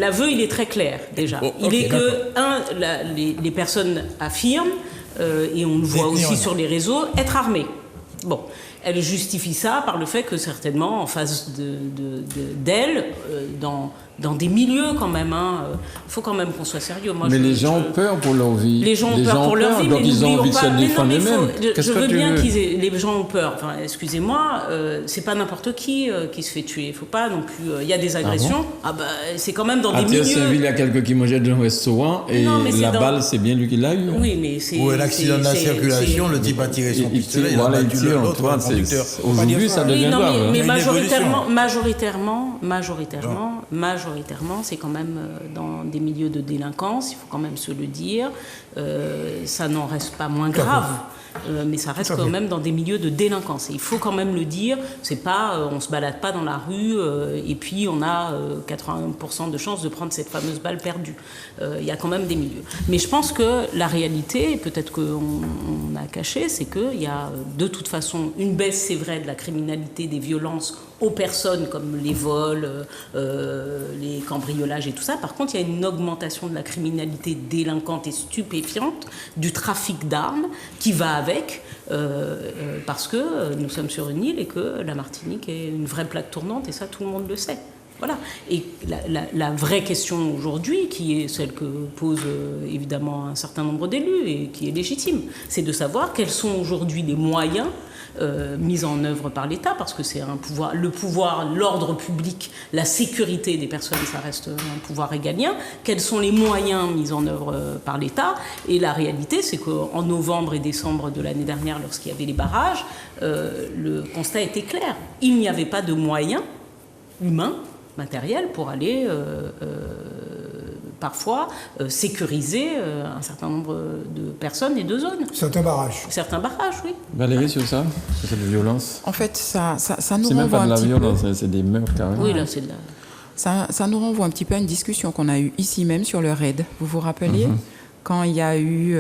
L'aveu, il est très clair, déjà. Il est que, les personnes affirment, et on le voit aussi sur les réseaux, être armées. Bon, elle justifie ça par le fait que certainement, en face d'elle, dans des milieux quand même, il faut quand même qu'on soit sérieux. Mais les gens ont peur pour leur vie. Les gens ont peur pour leur vie, donc mais ils ont envie de se défendre eux-mêmes. Je veux bien les gens ont peur. Enfin, excusez-moi, c'est pas n'importe qui se fait tuer. Il faut pas non plus. Il y a des agressions. C'est quand même dans des milieux. À Saint-Ville, il y a quelqu'un qui mangeait dans un restaurant et balle, c'est bien lui qui l'a eu. Oui, mais c'est. Ou un accident de la circulation, le type a tiré son pistolet, il a battu l'autre. conducteurs. Aujourd'hui, ça devient grave. mais Il y a une majoritairement, c'est quand même dans des milieux de délinquance, il faut quand même se le dire. Ça n'en reste pas moins grave. Mais ça reste quand même dans des milieux de délinquance. Et il faut quand même le dire, c'est pas, on se balade pas dans la rue et puis on a 80% de chances de prendre cette fameuse balle perdue. Il y a quand même des milieux. Mais je pense que la réalité, peut-être qu'on a caché, c'est qu'il y a de toute façon une baisse, c'est vrai, de la criminalité, des violences aux personnes comme les vols, les cambriolages et tout ça. Par contre, il y a une augmentation de la criminalité délinquante et stupéfiante, du trafic d'armes qui va avec, parce que nous sommes sur une île et que la Martinique est une vraie plaque tournante, et ça, tout le monde le sait. Voilà. Et la vraie question aujourd'hui, qui est celle que pose évidemment un certain nombre d'élus et qui est légitime, c'est de savoir quels sont aujourd'hui les moyens mis en œuvre par l'État, parce que c'est un pouvoir, le pouvoir, l'ordre public, la sécurité des personnes, ça reste un pouvoir régalien. Quels sont les moyens mis en œuvre par l'État? Et la réalité, c'est qu'en novembre et décembre de l'année dernière, lorsqu'il y avait les barrages, le constat était clair. Il n'y avait pas de moyens humains, matériels, pour aller parfois sécuriser un certain nombre de personnes et de zones. Certains barrages, oui. Valérie, sur ça, sur cette violence. En fait, ça nous C'est même renvoie pas de la un petit violence, peu. c'est des meurtres carrément. Oui, là, c'est de la... Ça nous renvoie un petit peu à une discussion qu'on a eue ici même sur le RAID. Vous vous rappelez quand il y a eu...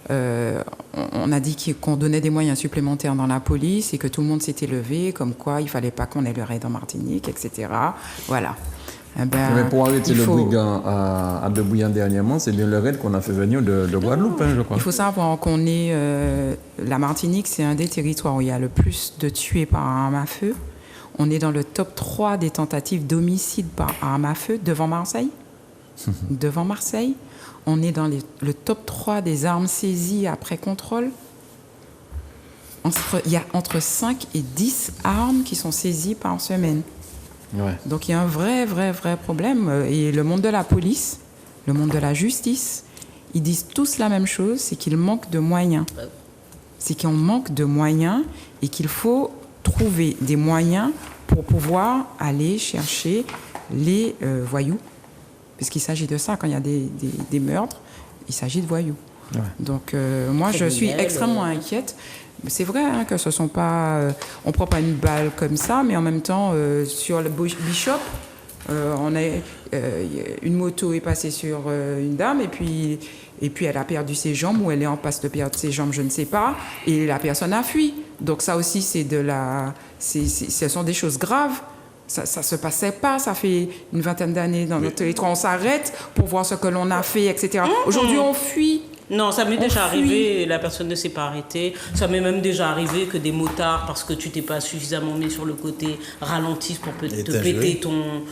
on a dit qu'on donnait des moyens supplémentaires dans la police et que tout le monde s'était levé, comme quoi il ne fallait pas qu'on ait le RAID en Martinique, etc. Voilà. Eh ben, mais pour arrêter le brigand à Debouillant dernièrement, c'est bien le raid qu'on a fait venir de Guadeloupe, je crois. Il faut savoir qu'on est... la Martinique, c'est un des territoires où il y a le plus de tués par arme à feu. On est dans le top 3 des tentatives d'homicide par arme à feu devant Marseille. Devant Marseille. On est dans le top 3 des armes saisies après contrôle. Il y a entre 5 et 10 armes qui sont saisies par semaine. Ouais. Donc il y a un vrai problème. Et le monde de la police, le monde de la justice, ils disent tous la même chose, c'est qu'il manque de moyens. C'est qu'on manque de moyens et qu'il faut trouver des moyens pour pouvoir aller chercher les voyous. Puisqu'il s'agit de ça, quand il y a des meurtres, il s'agit de voyous. Ouais. Donc moi, je suis extrêmement inquiète. C'est vrai que ce sont pas... on ne prend pas une balle comme ça, mais en même temps, sur le Bishop, une moto est passée sur une dame, et puis elle a perdu ses jambes, ou elle est en passe de perdre ses jambes, je ne sais pas, et la personne a fui. Donc ça aussi, ce sont des choses graves. Ça ne se passait pas, ça fait une vingtaine d'années dans notre territoire. On s'arrête pour voir ce que l'on a fait, etc. Aujourd'hui, on fuit. Non, ça m'est déjà arrivé, la personne ne s'est pas arrêtée. Ça m'est même déjà arrivé que des motards, parce que tu t'es pas suffisamment mis sur le côté, ralentissent pour te péter ton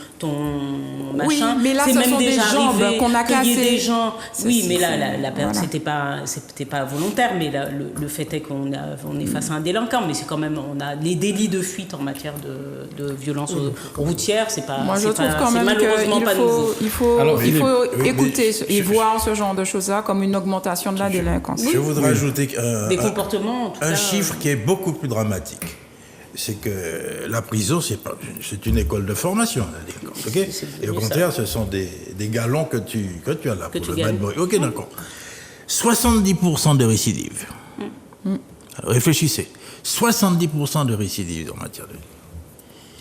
machin. Oui, mais là, ce sont des jambes qu'on a cassées. Des gens... Oui, mais là, voilà. C'était pas volontaire, mais là, le fait est qu'on est face à un délinquant, mais c'est quand même, on a les délits de fuite en matière de violence routière, c'est pas... Moi, je trouve quand même qu'il faut écouter et voir ce genre de choses-là comme une augmentation de la délinquance. Je voudrais ajouter des comportements, en tout cas, chiffre qui est beaucoup plus dramatique. C'est que la prison, c'est une école de formation, la délinquance. Okay, et au contraire, ce sont des galons que tu as là pour le bad boy. Ok, d'accord. 70% de récidives. Réfléchissez. 70% de récidives en matière de...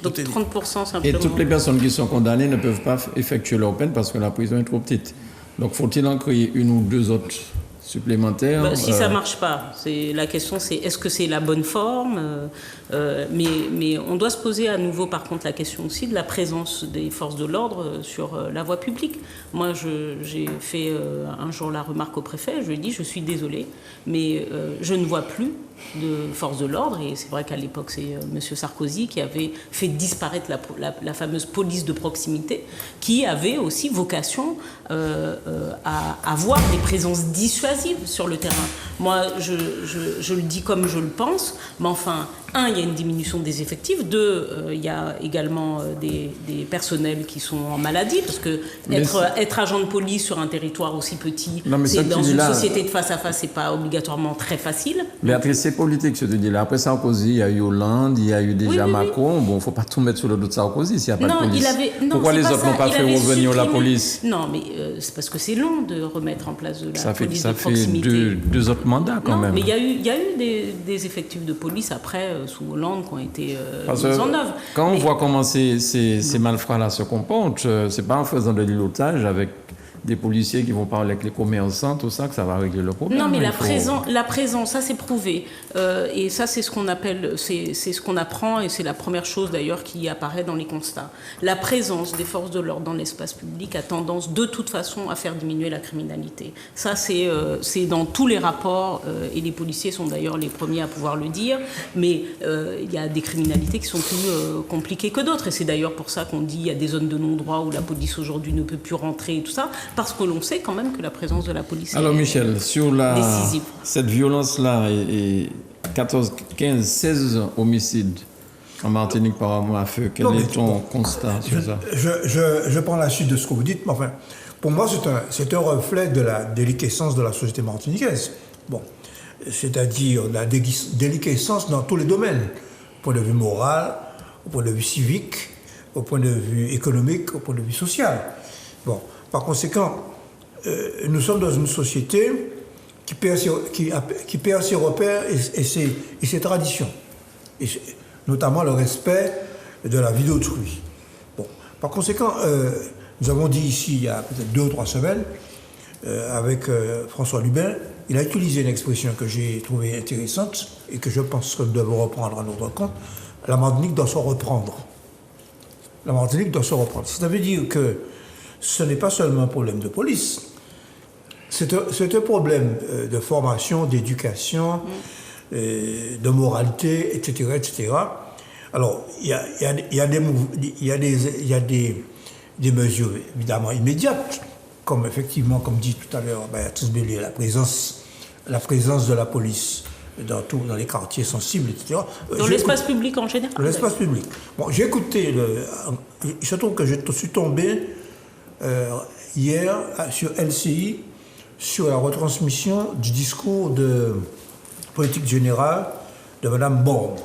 Donc 30% simplement. Et toutes les personnes qui sont condamnées ne peuvent pas effectuer leur peine parce que la prison est trop petite. Donc faut-il en créer une ou deux autres supplémentaires? Si ça ne marche pas, la question c'est est-ce que c'est la bonne forme, mais on doit se poser à nouveau par contre la question aussi de la présence des forces de l'ordre sur la voie publique. Moi j'ai fait un jour la remarque au préfet, je lui ai dit je suis désolée, mais je ne vois plus de forces de l'ordre, et c'est vrai qu'à l'époque c'est M. Sarkozy qui avait fait disparaître la fameuse police de proximité, qui avait aussi vocation à avoir des présences dissuasives sur le terrain. Moi je le dis comme je le pense, mais enfin il y a une diminution des effectifs. Deux, il y a également des personnels qui sont en maladie, parce que être agent de police sur un territoire aussi petit, c'est dans une société de face à face, c'est pas obligatoirement très facile. Béatrice, c'est politique, ce que tu dis là. Après Sarkozy, il y a eu Hollande, il y a eu déjà Macron. Bon, il ne faut pas tout mettre sur le dos de Sarkozy s'il n'y a pas de police. Pourquoi les autres n'ont pas fait revenir la police? Non, mais c'est parce que c'est long de remettre en place de la police de proximité. Ça fait deux autres mandats quand même. Mais il y a eu des effectifs de police après, sous Hollande, qui ont été mis en œuvre. Quand on voit comment ces malfrats-là se comportent, c'est pas en faisant de l'îlotage avec des policiers qui vont parler avec les commerçants, tout ça, que ça va régler le problème. Non, mais la présence, ça c'est prouvé. Et ça, c'est ce qu'on appelle, c'est ce qu'on apprend, et c'est la première chose d'ailleurs qui apparaît dans les constats. La présence des forces de l'ordre dans l'espace public a tendance de toute façon à faire diminuer la criminalité. Ça, c'est dans tous les rapports, et les policiers sont d'ailleurs les premiers à pouvoir le dire, mais il y a des criminalités qui sont plus compliquées que d'autres. Et c'est d'ailleurs pour ça qu'on dit qu'il y a des zones de non-droit où la police aujourd'hui ne peut plus rentrer et tout ça, parce que l'on sait quand même que la présence de la police Alors, Michel, sur décisive. Cette violence-là et 14, 15, 16 homicides en Martinique par arme à feu, quel est ton constat sur ça? Je prends la suite de ce que vous dites, mais enfin, pour moi, c'est un reflet de la déliquescence de la société martiniquaise. Bon, c'est-à-dire la déliquescence dans tous les domaines, au point de vue moral, au point de vue civique, au point de vue économique, au point de vue social. Bon, par conséquent, nous sommes dans une société qui perd ses repères et ses traditions, et notamment le respect de la vie d'autrui. Bon, par conséquent, nous avons dit ici, il y a peut-être 2 ou 3 semaines, avec François Lubin, il a utilisé une expression que j'ai trouvée intéressante et que je pense que nous devons reprendre à notre compte. La Martinique doit se reprendre. La Martinique doit se reprendre. Ça veut dire que ce n'est pas seulement un problème de police, c'est un problème de formation, d'éducation, de moralité, etc., etc. Alors, il y a des mesures évidemment immédiates, comme effectivement, comme dit tout à l'heure Béatrice Bélier, la présence de la police dans les quartiers sensibles, etc. Dans l'espace public en général. Dans l'espace public. Bon, j'ai écouté, il se trouve que je suis tombé hier sur LCI sur la retransmission du discours de politique générale de Mme Borne.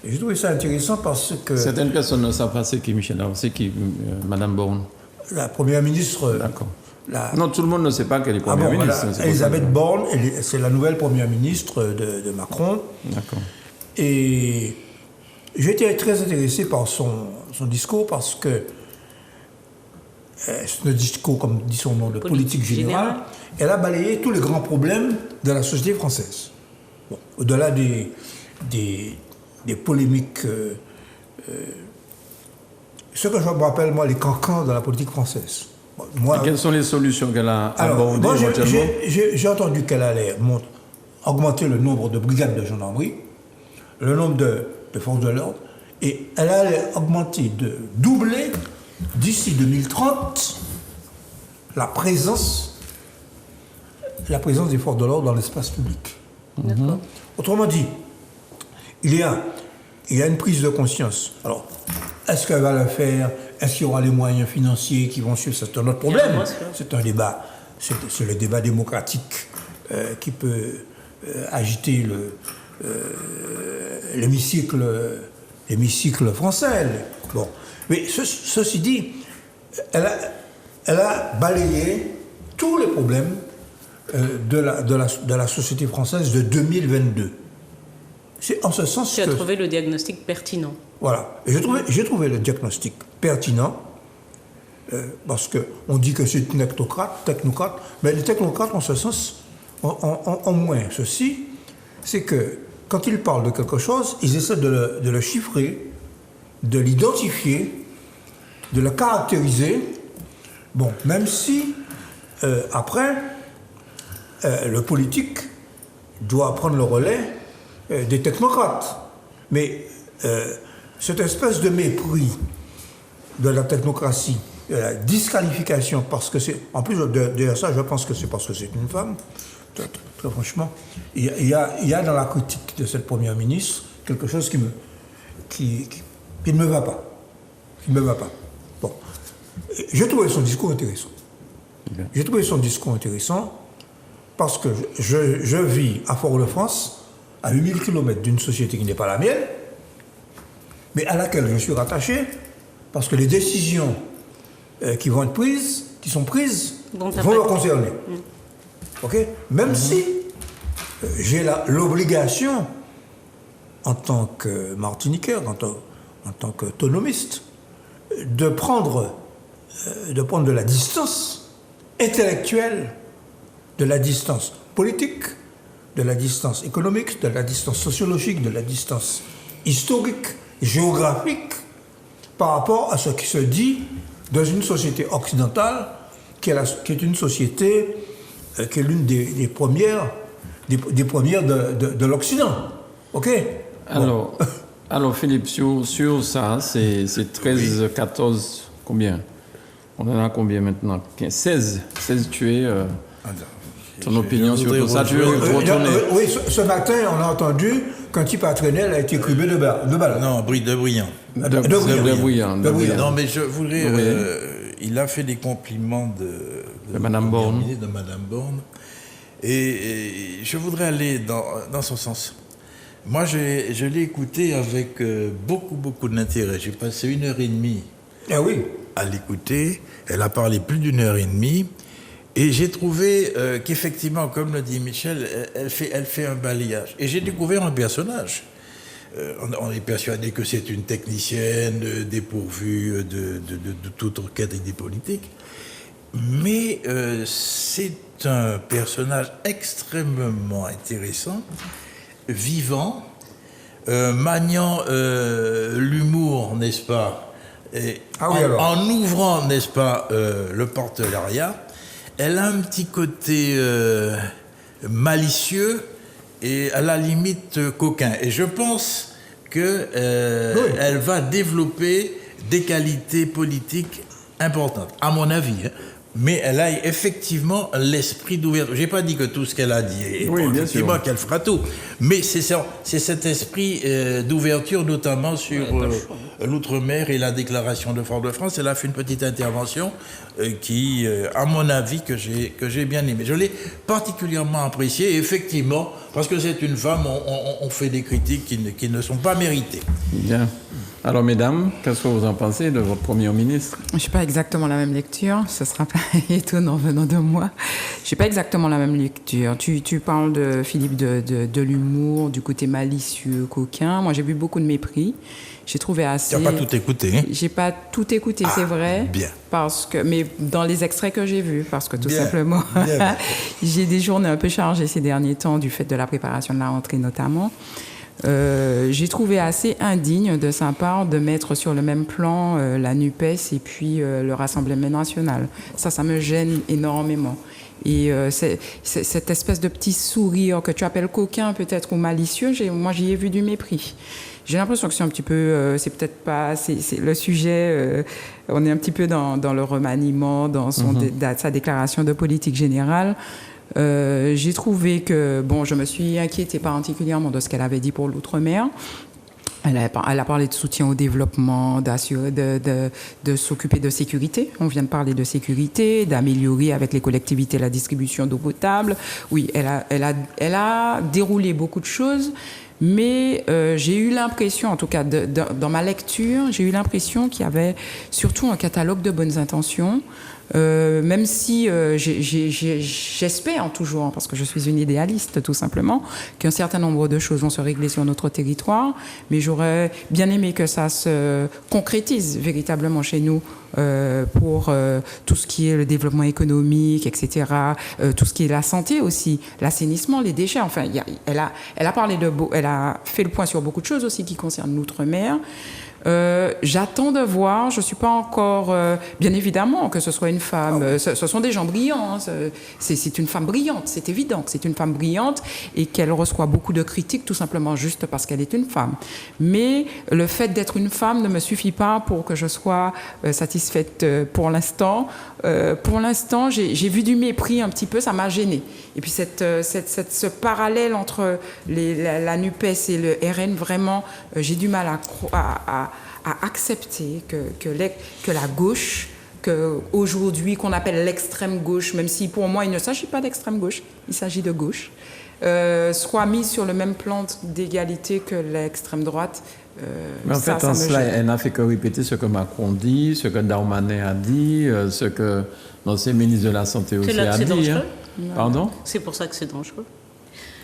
Et j'ai trouvé ça intéressant parce que... Certaines personnes ne savent pas c'est qui, Michel. C'est qui, Mme Borne? La première ministre... D'accord. Non, tout le monde ne sait pas qu'elle est première ministre. Elisabeth Borne, c'est la nouvelle première ministre de Macron. D'accord. Et j'ai été très intéressé par son discours parce que c'est un discours, comme dit son nom, de politique générale. Elle a balayé tous les grands problèmes de la société française. Bon, au-delà des polémiques, ce que je me rappelle, moi, les cancans de la politique française. Moi, quelles sont les solutions qu'elle a abordées éventuellement? J'ai entendu qu'elle allait augmenter le nombre de brigades de gendarmerie, le nombre de forces de l'ordre, et elle allait doubler d'ici 2030 la présence des forces de l'ordre dans l'espace public. D'accord. Autrement dit, il y a une prise de conscience. Alors, est-ce qu'elle va le faire? Est-ce qu'il y aura les moyens financiers qui vont suivre? C'est un autre problème. C'est un débat. C'est le débat démocratique qui peut agiter l'hémicycle français. Bon. Mais ceci dit, elle a balayé tous les problèmes de la société française de 2022. C'est en ce sens que... Tu as trouvé le diagnostic pertinent. Voilà. Et j'ai trouvé le diagnostic pertinent parce qu'on dit que c'est technocrate, mais les technocrates, en ce sens, ont moins ceci, c'est que quand ils parlent de quelque chose, ils essaient de le chiffrer, de l'identifier, de le caractériser. Bon, même si, après, le politique doit prendre le relais des technocrates. Mais cette espèce de mépris de la technocratie, de la disqualification, parce que c'est... En plus de ça, je pense que c'est parce que c'est une femme, très franchement. Il y a dans la critique de cette première ministre quelque chose qui ne me va pas. Qui ne me va pas. Bon. J'ai trouvé son discours intéressant. Bien. J'ai trouvé son discours intéressant parce que je vis à Fort-de-France, à 8000 km d'une société qui n'est pas la mienne, mais à laquelle je suis rattaché parce que les décisions qui vont être prises, qui sont prises, vont me concerner. Ok? Même si j'ai l'obligation, en tant que Martiniquais, en tant qu'autonomiste, de prendre de la distance intellectuelle, de la distance politique, de la distance économique, de la distance sociologique, de la distance historique, géographique, par rapport à ce qui se dit dans une société occidentale, qui est une société qui est l'une des premières de l'Occident. OK? Alors, alors Philippe, sur ça, c'est 13, 14, combien? On en a combien maintenant? 16 tués. Ton opinion sur tout ça, tu veux retourner? Oui, ce matin, on a entendu qu'un type à Trenel a été criblé de balles. Non, de Briand. De Briand. Non, mais je voudrais... il a fait des compliments de Madame Borne. De Madame Borne. Et je voudrais aller dans son sens. Moi, je l'ai écouté avec beaucoup d'intérêt. J'ai passé 1h30 à l'écouter. Elle a parlé plus d'1h30. Et j'ai trouvé qu'effectivement, comme le dit Michel, elle fait un balayage. Et j'ai découvert un personnage. On est persuadé que c'est une technicienne dépourvue de toute requête et des politiques. Mais c'est un personnage extrêmement intéressant, vivant, maniant l'humour, n'est-ce pas, en ouvrant, n'est-ce pas, le partenariat. Elle a un petit côté malicieux et à la limite coquin. Et je pense qu'elle va développer des qualités politiques importantes, à mon avis. Mais elle a effectivement l'esprit d'ouverture. Je n'ai pas dit que tout ce qu'elle a dit est effectivement qu'elle fera tout. Mais c'est cet esprit d'ouverture, notamment sur l'outre-mer et la déclaration de Fort-de-France. Elle a fait une petite intervention qui, à mon avis, que j'ai bien aimé. Je l'ai particulièrement appréciée, effectivement, parce que c'est une femme, on fait des critiques qui ne sont pas méritées. Bien. Alors, mesdames, qu'est-ce que vous en pensez de votre Premier ministre? Je n'ai pas exactement la même lecture, ce sera pas étonnant venant de moi. Je n'ai pas exactement la même lecture. Tu parles de Philippe de l'humour, du côté malicieux, coquin. Moi, j'ai vu beaucoup de mépris. J'ai trouvé assez... Tu n'as pas tout écouté, hein? J'ai pas tout écouté, c'est vrai. Bien. Mais dans les extraits que j'ai vus, parce que tout simplement, j'ai des journées un peu chargées ces derniers temps du fait de la préparation de la rentrée notamment. J'ai trouvé assez indigne de sa part de mettre sur le même plan la NUPES et puis le Rassemblement national. Ça me gêne énormément. Et cette espèce de petit sourire que tu appelles coquin peut-être ou malicieux, moi j'y ai vu du mépris. J'ai l'impression que c'est un petit peu, c'est peut-être pas, c'est le sujet, on est un petit peu dans le remaniement, dans sa déclaration de politique générale. J'ai trouvé que, je me suis inquiétée particulièrement de ce qu'elle avait dit pour l'outre-mer. Elle a parlé de soutien au développement, de s'occuper de sécurité. On vient de parler de sécurité, d'améliorer avec les collectivités la distribution d'eau potable. Oui, elle a déroulé beaucoup de choses. Mais j'ai eu l'impression, en tout cas dans ma lecture, j'ai eu l'impression qu'il y avait surtout un catalogue de bonnes intentions, même si j'espère toujours, parce que je suis une idéaliste tout simplement, qu'un certain nombre de choses vont se régler sur notre territoire, mais j'aurais bien aimé que ça se concrétise véritablement chez nous pour tout ce qui est le développement économique, etc., tout ce qui est la santé aussi, l'assainissement, les déchets. Enfin, elle a parlé elle a fait le point sur beaucoup de choses aussi qui concernent l'outre-mer. J'attends de voir, je ne suis pas encore... bien évidemment que ce soit une femme, ce sont des gens brillants, hein, c'est une femme brillante, c'est évident que c'est une femme brillante et qu'elle reçoit beaucoup de critiques tout simplement juste parce qu'elle est une femme. Mais le fait d'être une femme ne me suffit pas pour que je sois satisfaite pour l'instant. Pour l'instant, j'ai vu du mépris un petit peu, ça m'a gênée. Et puis ce parallèle entre la NUPES et le RN, vraiment, j'ai du mal à accepter que la gauche, qu'aujourd'hui, qu'on appelle l'extrême gauche, même si pour moi, il ne s'agit pas d'extrême gauche, il s'agit de gauche, soit mise sur le même plan d'égalité que l'extrême droite. Mais en fait, en cela, elle n'a fait que répéter ce que Macron dit, ce que Darmanin a dit, ce que l'ancien ministre de la Santé aussi a dit. Dangereux. Pardon ? C'est pour ça que c'est dangereux.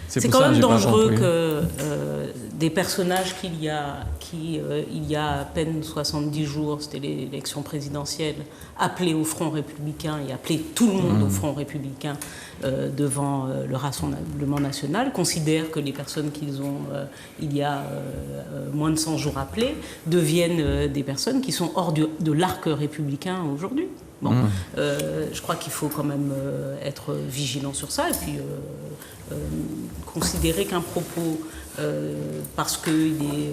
C'est quand même dangereux que des personnages il y a à peine 70 jours, c'était l'élection présidentielle, appelaient au Front républicain et appelaient tout le monde au Front républicain devant le Rassemblement national, considèrent que les personnes qu'ils ont, il y a moins de 100 jours appelées, deviennent des personnes qui sont hors de l'arc républicain aujourd'hui. Bon, je crois qu'il faut quand même être vigilant sur ça et puis considérer qu'un propos, parce qu'il est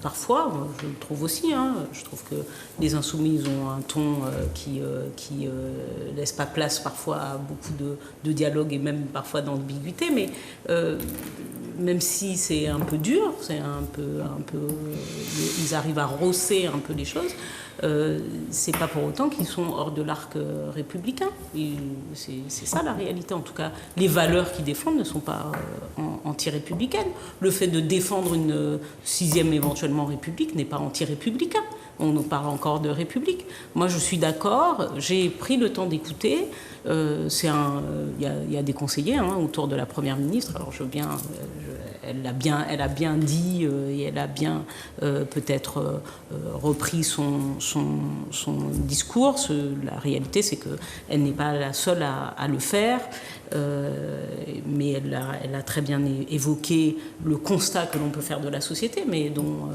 parfois, je le trouve aussi, hein, je trouve que les Insoumis ont un ton qui laisse pas place parfois à beaucoup de dialogue et même parfois d'ambiguïté, mais même si c'est un peu dur, c'est un peu ils arrivent à rosser un peu les choses. C'est pas pour autant qu'ils sont hors de l'arc républicain. C'est ça la réalité. En tout cas, les valeurs qu'ils défendent ne sont pas anti-républicaines. Le fait de défendre une 6e éventuellement république n'est pas anti-républicain. On nous parle encore de république. Moi, je suis d'accord. J'ai pris le temps d'écouter. Il y a des conseillers autour de la première ministre. Alors, elle a bien dit et elle a bien peut-être repris son discours. La réalité, c'est qu'elle n'est pas la seule à le faire, mais elle a très bien évoqué le constat que l'on peut faire de la société, mais dont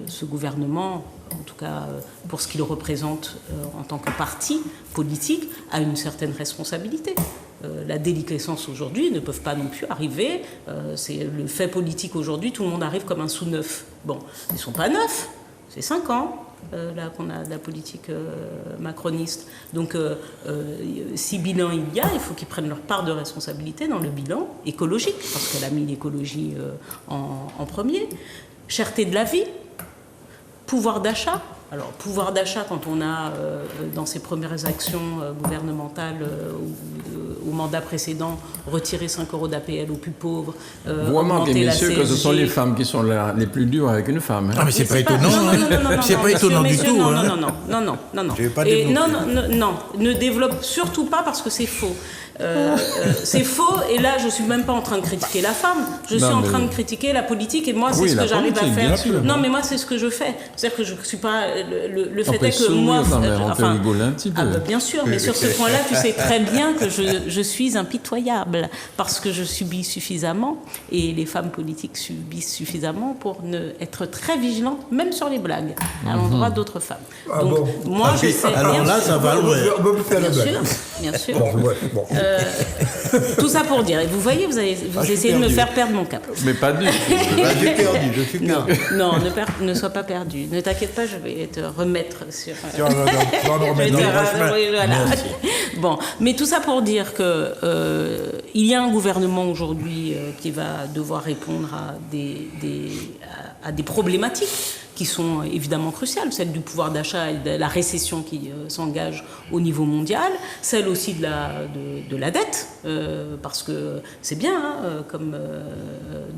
ce gouvernement, en tout cas pour ce qu'il représente en tant que parti politique, a une certaine responsabilité. La déliquescence aujourd'hui ne peuvent pas non plus arriver. C'est le fait politique aujourd'hui, tout le monde arrive comme un sous-neuf. Bon, ils ne sont pas neufs, c'est 5 ans là qu'on a de la politique macroniste. Donc, si bilan il y a, il faut qu'ils prennent leur part de responsabilité dans le bilan écologique, parce qu'elle a mis l'écologie en premier. Cherté de la vie, pouvoir d'achat. Alors, pouvoir d'achat, quand on a, dans ses premières actions gouvernementales au mandat précédent, retiré 5 € d'APL aux plus pauvres, vous remarquez, messieurs, que ce sont les femmes qui sont les plus dures avec une femme. Hein. Ah, mais c'est pas étonnant. C'est pas étonnant du tout. Non. Non, ne développe surtout pas parce que c'est faux. C'est faux, et là je suis même pas en train de critiquer la femme, je suis en train de critiquer la politique, et moi c'est ce que j'arrive à faire. Non, mais moi c'est ce que je fais, c'est-à-dire que je suis pas le fait est que moi bien sûr, mais sur ce point-là tu sais très bien que je suis impitoyable parce que je subis suffisamment et les femmes politiques subissent suffisamment pour être très vigilantes même sur les blagues à l'endroit d'autres femmes. Donc moi je sais alors là ça va loin. Bien sûr. Tout ça pour dire, et vous voyez, vous essayez de me faire perdre mon cap. Mais pas du tout. J'ai perdu, je suis perdu. Non, ne sois pas perdu. Ne t'inquiète pas, je vais te remettre sur... Bon, mais tout ça pour dire que il y a un gouvernement aujourd'hui qui va devoir répondre à des problématiques qui sont évidemment cruciales, celle du pouvoir d'achat et de la récession qui s'engage au niveau mondial, celle aussi de la dette, parce que c'est bien, comme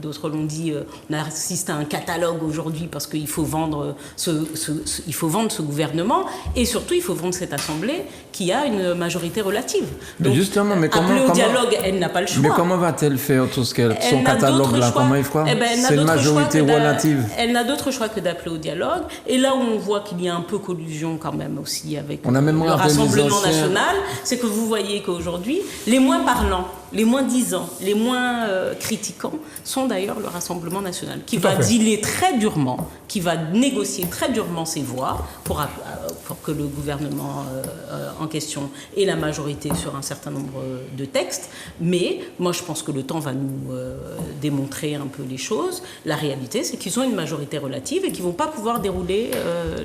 d'autres l'ont dit, on assiste à un catalogue aujourd'hui parce qu'il faut vendre ce gouvernement et surtout il faut vendre cette assemblée qui a une majorité relative. Donc, justement, mais appeler au dialogue, elle n'a pas le choix. Mais comment va-t-elle faire tout ce qu'elle, son catalogue-là, comment il fera? C'est une majorité relative. Elle n'a d'autre choix que d'appeler au dialogue. Et là où on voit qu'il y a un peu collusion quand même aussi avec le Rassemblement national, c'est que vous voyez qu'aujourd'hui, les moins parlants les moins disants, les moins critiquants sont d'ailleurs le Rassemblement national, qui Tout à va fait. dealer très durement, qui va négocier très durement ses voix pour que le gouvernement en question ait la majorité sur un certain nombre de textes. Mais moi, je pense que le temps va nous démontrer un peu les choses. La réalité, c'est qu'ils ont une majorité relative et qu'ils ne vont pas pouvoir dérouler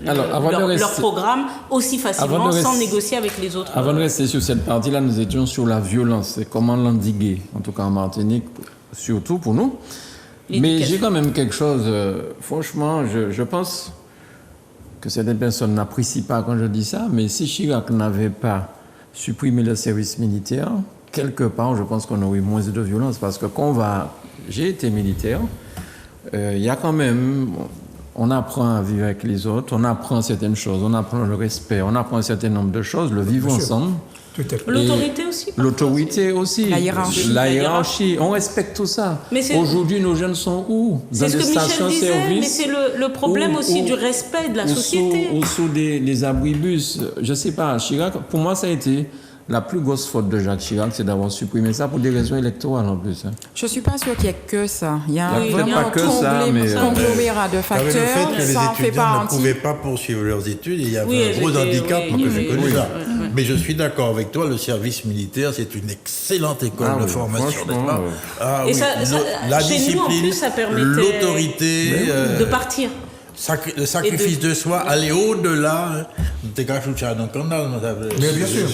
leur programme aussi facilement sans négocier avec les autres. Avant de rester sur cette partie-là, nous étions sur la violence et comment l'endiguer, en tout cas en Martinique, surtout pour nous. Mais j'ai quand même quelque chose, franchement, je pense que certaines personnes n'apprécient pas quand je dis ça, mais si Chirac n'avait pas supprimé le service militaire, quelque part, je pense qu'on aurait eu moins de violence, parce que j'ai été militaire, il y a quand même, on apprend à vivre avec les autres, on apprend certaines choses, on apprend le respect, on apprend un certain nombre de choses, le vivre ensemble. L'autorité aussi. L'autorité aussi. La hiérarchie. La hiérarchie. On respecte tout ça. Aujourd'hui, nos jeunes sont où? C'est ce que Michel disait, mais c'est le problème aussi du respect de la société. Ou sous des abribus. Je ne sais pas, Chirac, pour moi, ça a été la plus grosse faute de Jacques Chirac, c'est d'avoir supprimé ça pour des raisons électorales en plus. Je ne suis pas sûre qu'il n'y ait que ça. Il y a Oui, vraiment pas que ça, mais conglomérat de facteurs. Le fait que les ça en fait étudiants ne partie. pouvaient pas poursuivre leurs études, il y avait un gros handicap, moi que je connais ça. Mais je suis d'accord avec toi, le service militaire, c'est une excellente école de formation, n'est-ce pas? Et ça, la chez discipline, nous, en plus, ça permettait l'autorité, de partir. Le sacrifice de soi, aller au-delà. T'es caché dans le canal, mais bien sûr.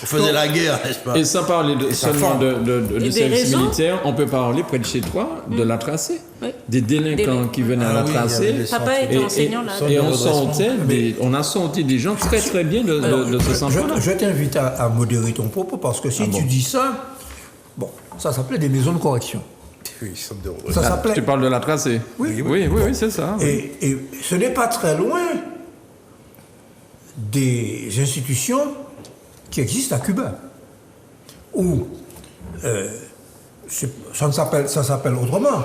On faisait la guerre, n'est-ce pas? Et sans parler seulement du service militaire, on peut parler près de chez toi de la tracée. Oui. Des délinquants qui venaient à la tracée. Papa était enseignant là. Et on a sorti des gens très très bien de ce centre-là. Je t'invite à modérer ton propos parce que si tu dis ça, bon, ça s'appelait des maisons de correction. Oui, Ça s'appelait. Tu parles de la tracée? Oui, c'est ça. Et ce n'est pas très loin des institutions qui existent à Cuba, où ça s'appelle autrement.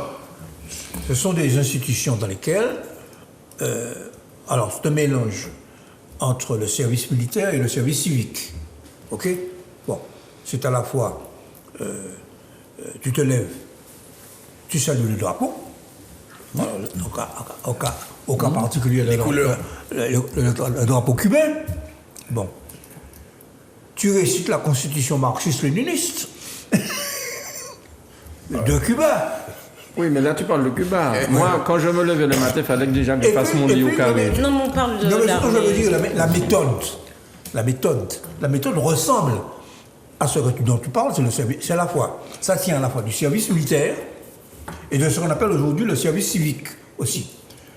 Ce sont des institutions dans lesquelles, alors c'est un mélange entre le service militaire et le service civique. Ok? Bon, c'est à la fois, tu te lèves, tu salues le drapeau. Au cas particulier, le drapeau cubain. Bon. Tu récites la constitution marxiste-léniniste de Cuba. Oui, mais là, tu parles de Cuba. Moi, quand je me levais le matin, il fallait que déjà que je fasse mon lit au carré. Non, mais on parle de... Non, mais ce que je veux dire, la méthode ressemble à ce dont tu parles, c'est à la fois, ça tient à la fois du service militaire et de ce qu'on appelle aujourd'hui le service civique aussi.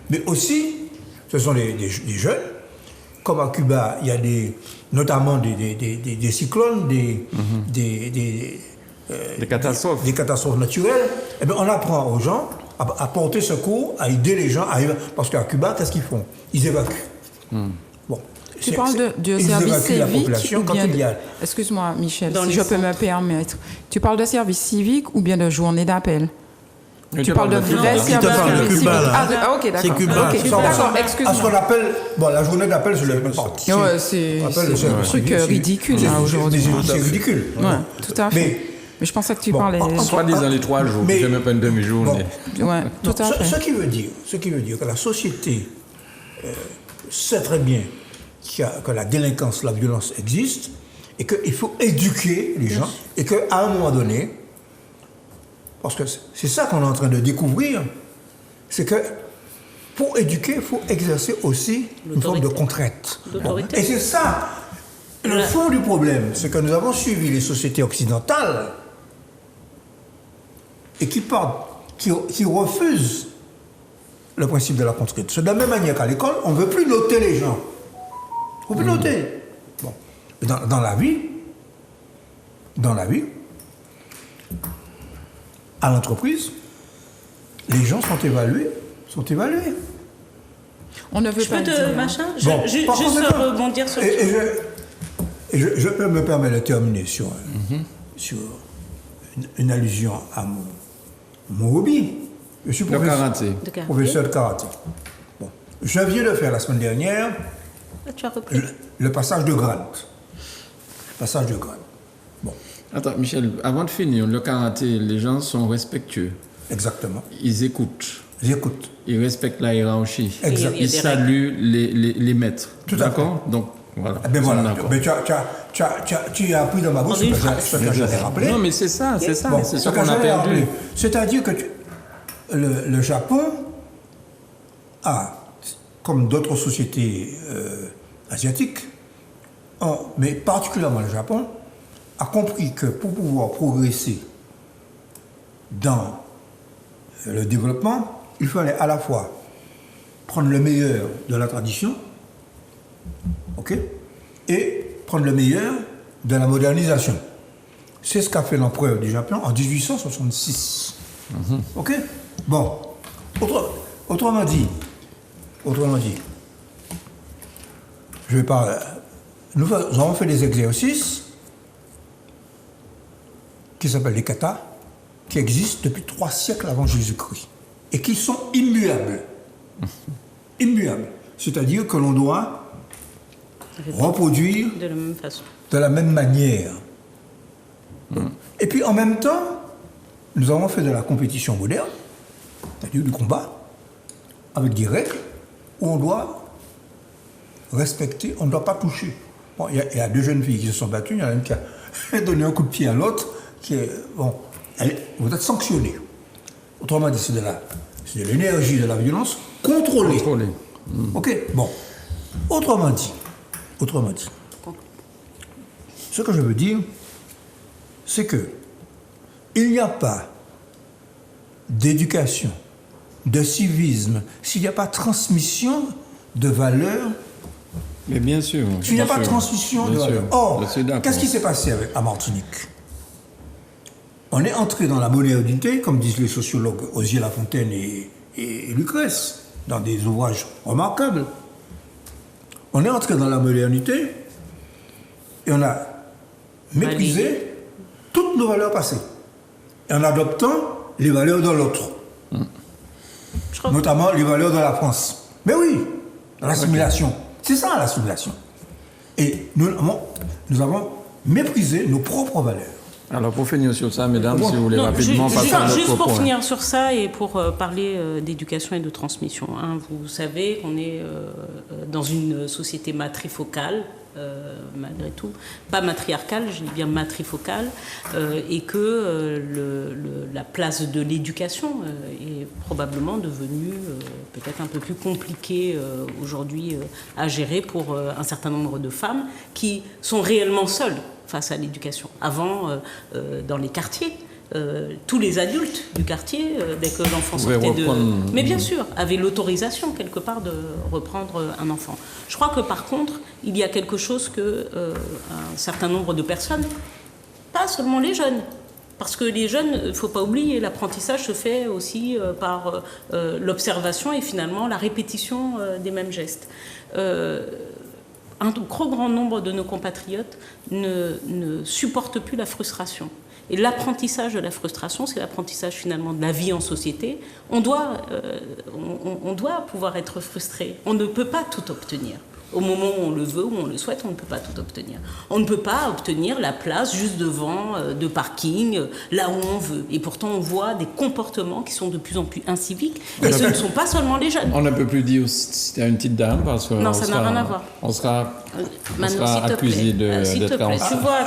Mais aussi, ce sont des jeunes, comme à Cuba, il y a notamment des cyclones, des catastrophes naturelles. Eh bien, on apprend aux gens à porter secours, à aider les gens, parce qu'à Cuba, qu'est-ce qu'ils font? Ils évacuent. Bon. Tu parles de service civique ou bien... Excuse-moi, Michel, si je peux me permettre. Tu parles de service civique ou bien de journée d'appel? Tu parles de vrai service civique. Ah, ok, d'accord. C'est Cuba. D'accord, excuse-moi. À ce qu'on appelle... Bon, la journée d'appel, c'est le parti. C'est un truc ridicule, aujourd'hui. C'est ridicule. Ouais, tout à fait. Mais je pensais que tu parlais... Soit disant les 3 jours, je même pas une demi-journée. Ouais, tout à fait. Ce qui veut dire que la société sait très bien que la délinquance, la violence existe, et qu'il faut éduquer les gens, et qu'à un moment donné, parce que c'est ça qu'on est en train de découvrir, c'est que pour éduquer, il faut exercer aussi une forme de contrainte. Et c'est ça, le fond du problème, c'est que nous avons suivi les sociétés occidentales et qui refusent le principe de la contrainte. C'est de la même manière qu'à l'école, on ne veut plus noter les gens. On peut noter. Bon. Dans la vie, à l'entreprise, les gens sont évalués. On ne veut pas dire. Juste rebondir sur... Et je peux me permettre de terminer sur une allusion à mon hobby. Je suis professeur de karaté. Bon. Je viens de faire la semaine dernière le passage de grade. Bon. Attends, Michel, avant de finir, le karaté, les gens sont respectueux. Exactement. Ils écoutent. J'écoute. Ils respectent la hiérarchie. Exact. Ils saluent les maîtres. Tout à fait. D'accord? Donc, voilà. Eh bien Nous sommes voilà. d'accord. Mais tu as appris dans ma bouche ce que j'avais rappelé. Non, mais c'est ça, c'est ça. Bon, c'est ce ce que qu'on a j'avais perdu. rappelé. C'est-à-dire que le Japon a, comme d'autres sociétés asiatiques, mais particulièrement le Japon, a compris que pour pouvoir progresser dans le développement, il fallait à la fois prendre le meilleur de la tradition, ok, et prendre le meilleur de la modernisation. C'est ce qu'a fait l'empereur du Japon en 1866. Ok. Bon. Autrement dit, je vais pas. Nous avons fait des exercices qui s'appellent les katas, qui existent depuis 3 siècles avant Jésus-Christ et qui sont immuables. Immuables. C'est-à-dire que l'on doit reproduire De la même façon. de la même manière. Et puis en même temps, nous avons fait de la compétition moderne, c'est-à-dire du combat, avec des règles où on doit respecter, on ne doit pas toucher. Bon, il y a 2 jeunes filles qui se sont battues, il y en a une qui a donné un coup de pied à l'autre, qui est, bon, vous êtes sanctionné. Autrement dit, c'est de l'énergie, de la violence contrôlée. Contrôlé. Ok, bon. Autrement dit, ce que je veux dire, c'est que il n'y a pas d'éducation, de civisme, s'il n'y a pas transmission de valeurs, Mais bien sûr. s'il n'y a bien pas de sûr. transmission de Bien sûr. valeurs. Or, Je suis d'accord. qu'est-ce qui s'est passé à Martinique? On est entré dans la modernité, comme disent les sociologues Osier Lafontaine et Lucrèce, dans des ouvrages remarquables. On est entré dans la modernité et on a méprisé toutes nos valeurs passées, en adoptant les valeurs de l'autre, Je crois notamment les valeurs de la France. Mais oui, l'assimilation. C'est ça l'assimilation. Et nous avons méprisé nos propres valeurs. Alors, pour finir sur ça, mesdames, Bon. si vous voulez Non, rapidement passer à juste notre pour point. finir sur ça et pour parler d'éducation et de transmission. Hein. Vous savez qu'on est dans une société matrifocale, malgré tout, pas matriarcale, je dis bien matrifocale, et que la place de l'éducation est probablement devenue peut-être un peu plus compliquée aujourd'hui à gérer pour un certain nombre de femmes qui sont réellement seules face à l'éducation. Avant, dans les quartiers, tous les adultes du quartier, dès que l'enfant Pouvaient sortait reprendre. Mais bien sûr, avaient l'autorisation quelque part de reprendre un enfant. Je crois que par contre, il y a quelque chose que un certain nombre de personnes, pas seulement les jeunes, parce que les jeunes, il ne faut pas oublier, l'apprentissage se fait aussi par l'observation et finalement la répétition des mêmes gestes. Un trop grand nombre de nos compatriotes ne supportent plus la frustration. Et l'apprentissage de la frustration, c'est l'apprentissage finalement de la vie en société. On doit pouvoir être frustré. On ne peut pas tout obtenir. Au moment où on le veut, où on le souhaite, on ne peut pas tout obtenir. On ne peut pas obtenir la place juste devant de parking, là où on veut. Et pourtant, on voit des comportements qui sont de plus en plus inciviques. Et ce ne sont pas seulement les jeunes. On ne peut plus dire si t'es une petite dame parce que Non, ça n'a rien à voir. On sera Maintenant, s'il te accusé plaît. S'il te d'être plaît. en... Tu vois,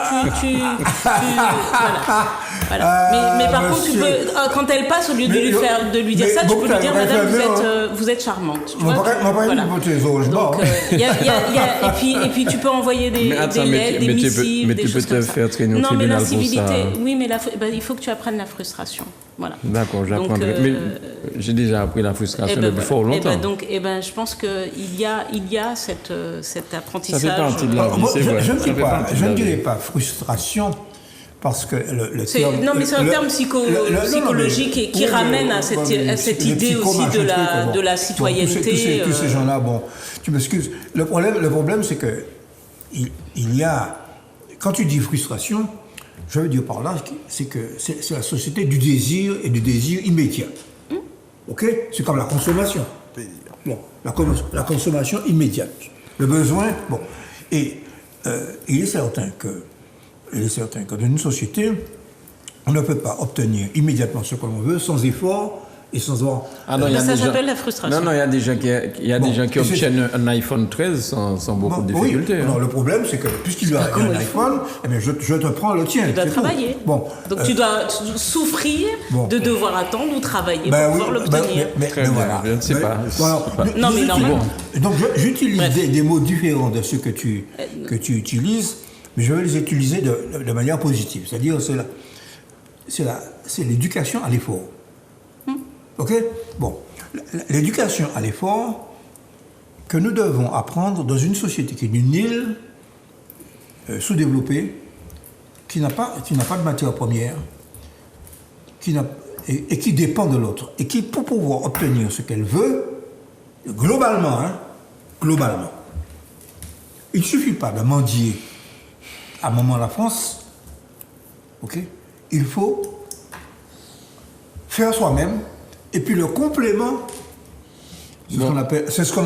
voilà. Mais par contre, tu monsieur. peux, quand elle passe, au lieu de Mais lui dire mais ça, tu peux lui dire, Boukta, madame, référez, vous êtes charmante. Tu On vois, va pas voilà. voter les oranges Donc, morts. et puis tu peux envoyer des attends, lettres, des missives, mais des tu peux choses te comme ça. faire traîner au Non, mais tribunal pour l'incivilité, ça. oui, mais il faut que tu apprennes la frustration. Voilà. D'accord, j'apprendrai. Donc, Mais j'ai déjà appris la frustration depuis fort longtemps. Je pense qu'il y a cet apprentissage. Ça fait partie de la vie, Moi, c'est vrai. je ne Ça dis fait pas, partie de je la ne vie. dirais pas frustration, parce que le C'est terme... un terme psychologique qui ramène à cette idée aussi de la citoyenneté. Tous ces gens-là, bon, tu m'excuses. Le problème, c'est que il y a... Quand tu dis frustration, je veux dire par là, c'est que c'est la société du désir et du désir immédiat. Ok? C'est comme la consommation. Bon, la consommation immédiate. Le besoin, bon. Et il est certain que il est certain que dans une société, on ne peut pas obtenir immédiatement ce que l'on veut sans effort et sans avoir... Ah non, il y a Ça des gens- s'appelle la frustration. Non, il y a des gens Bon, des gens qui et c'est- obtiennent un iPhone 13 sans beaucoup de Oui, difficultés. non, hein. le problème, c'est que puisqu'il a comment un il faut. iPhone, eh bien, je te prends le tien. Tu dois c'est tout. travailler. Bon, Donc tu dois souffrir Bon. de devoir attendre ou travailler ben pour oui, pouvoir l'obtenir. Très bien, je ne sais pas. Voilà. Non, mais normalement. Donc j'utilise Bref. des mots différents de ceux que tu utilises, mais je vais les utiliser de manière positive. C'est-à-dire, c'est l'éducation à l'effort. OK? Bon. L'éducation à l'effort que nous devons apprendre dans une société qui est une île sous-développée, qui n'a pas de matière première, et qui dépend de l'autre, et qui, pour pouvoir obtenir ce qu'elle veut, globalement, il ne suffit pas de mendier à Maman la France, ok? Il faut faire soi-même, et puis le complément, c'est ce qu'on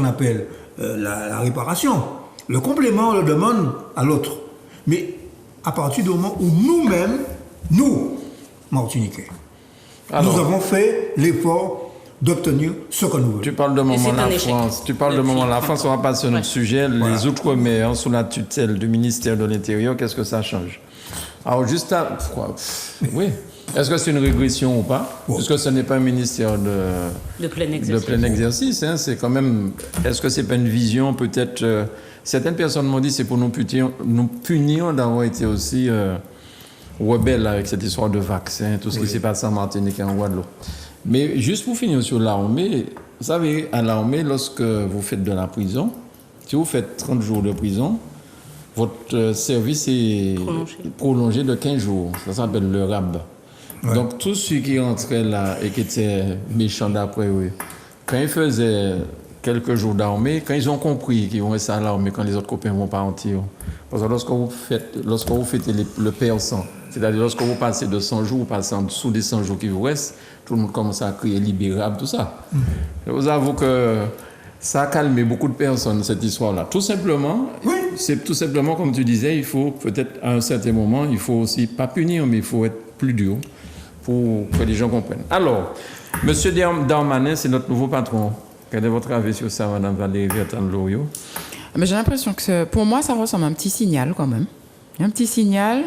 appelle la réparation. Le complément, on le demande à l'autre. Mais à partir du moment où nous-mêmes, nous, Martiniquais, Alors, nous avons fait l'effort d'obtenir ce que nous voulons. tu parles de c'est moment un la échec. France. Tu parles de moment la France. On va passer à notre sujet. Voilà. Les Outre-mer sous la tutelle du ministère de l'Intérieur. Qu'est-ce que ça change? Alors juste à... Oui. Est-ce que c'est une régression ou pas? Bon. Parce que ce n'est pas un ministère De plein de exercice. plein exercice. Hein. C'est quand même... Est-ce que c'est pas une vision peut-être... certaines personnes m'ont dit c'est pour nous punir d'avoir été aussi rebelles avec cette histoire de vaccin, tout ce qui s'est passé en Martinique et en Guadeloupe. Mais juste pour finir sur l'armée, vous savez, à l'armée, lorsque vous faites de la prison, si vous faites 30 jours de prison, votre service est prolongé de 15 jours. Ça s'appelle le RAB. Ouais. Donc, tous ceux qui rentraient là et qui étaient méchants d'après eux, quand ils faisaient quelques jours d'armée, quand ils ont compris qu'ils vont rester à l'armée, quand les autres copains ne vont pas en tirer. Parce que lorsque vous faites le persan, c'est-à-dire lorsque vous passez de 100 jours, vous passez en dessous des 100 jours qui vous restent, tout le monde commence à crier libérable, tout ça. Je vous avoue que ça a calmé beaucoup de personnes, cette histoire-là. Tout simplement, c'est tout simplement, comme tu disais, il faut peut-être à un certain moment, il faut aussi pas punir, mais il faut être plus dur pour que les gens comprennent. Alors, Monsieur Darmanin, c'est notre nouveau patron. Quel est votre avis sur ça, Madame Valérie Vertan-Loriot? Mais j'ai l'impression que pour moi, ça ressemble à un petit signal quand même. Un petit signal.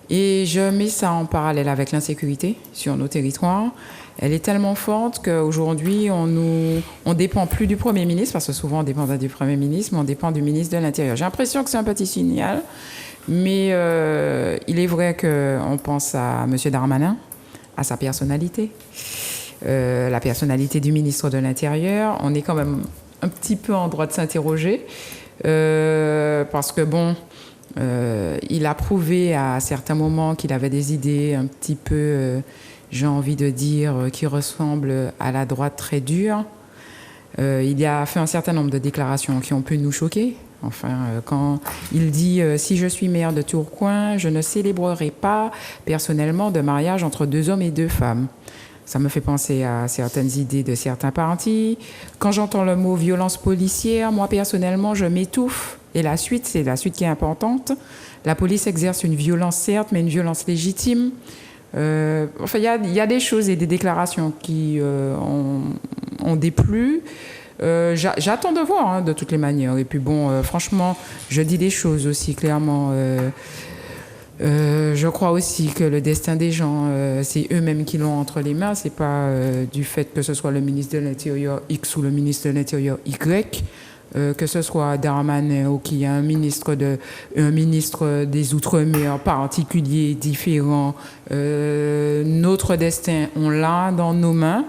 Et je mets ça en parallèle avec l'insécurité sur nos territoires. Elle est tellement forte qu'aujourd'hui, on dépend plus du Premier ministre, parce que souvent on dépend du Premier ministre, mais on dépend du ministre de l'Intérieur. J'ai l'impression que c'est un petit signal, mais il est vrai qu'on pense à M. Darmanin, à sa personnalité, la personnalité du ministre de l'Intérieur. On est quand même un petit peu en droit de s'interroger, parce que bon... il a prouvé à certains moments qu'il avait des idées un petit peu, j'ai envie de dire, qui ressemblent à la droite très dure. Il a fait un certain nombre de déclarations qui ont pu nous choquer. Enfin, quand il dit « Si je suis maire de Tourcoing, je ne célébrerai pas personnellement de mariage entre 2 hommes et 2 femmes ». Ça me fait penser à certaines idées de certains partis. Quand j'entends le mot « violence policière », moi personnellement, je m'étouffe. Et la suite, c'est la suite qui est importante. La police exerce une violence, certes, mais une violence légitime. Enfin, il y a des choses et des déclarations qui ont déplu. J'attends de voir, hein, de toutes les manières. Et puis bon, franchement, je dis des choses aussi clairement. Je crois aussi que le destin des gens, c'est eux-mêmes qui l'ont entre les mains. C'est pas du fait que ce soit le ministre de l'Intérieur X ou le ministre de l'Intérieur Y. Que ce soit Darmanin ou qu'il y a un ministre des Outre-mer particulier, différent. Notre destin, on l'a dans nos mains.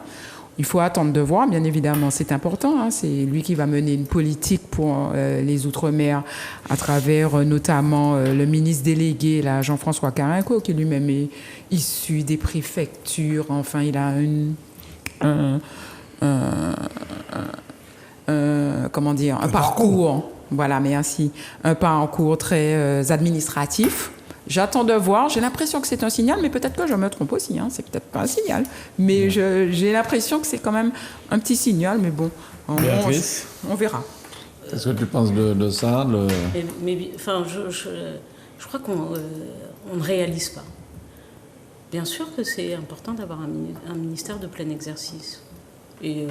Il faut attendre de voir, bien évidemment, c'est important. Hein, c'est lui qui va mener une politique pour les Outre-mer à travers notamment le ministre délégué, là, Jean-François Carenco, qui lui-même est issu des préfectures. Enfin, il a un parcours, voilà, mais ainsi, un parcours très administratif. J'attends de voir, j'ai l'impression que c'est un signal, mais peut-être que je me trompe aussi, hein, c'est peut-être pas un signal, mais j'ai l'impression que c'est quand même un petit signal, mais bon, on verra. Qu'est-ce que tu penses de ça Mais enfin, je crois qu'on ne réalise pas. Bien sûr que c'est important d'avoir un ministère de plein exercice. Et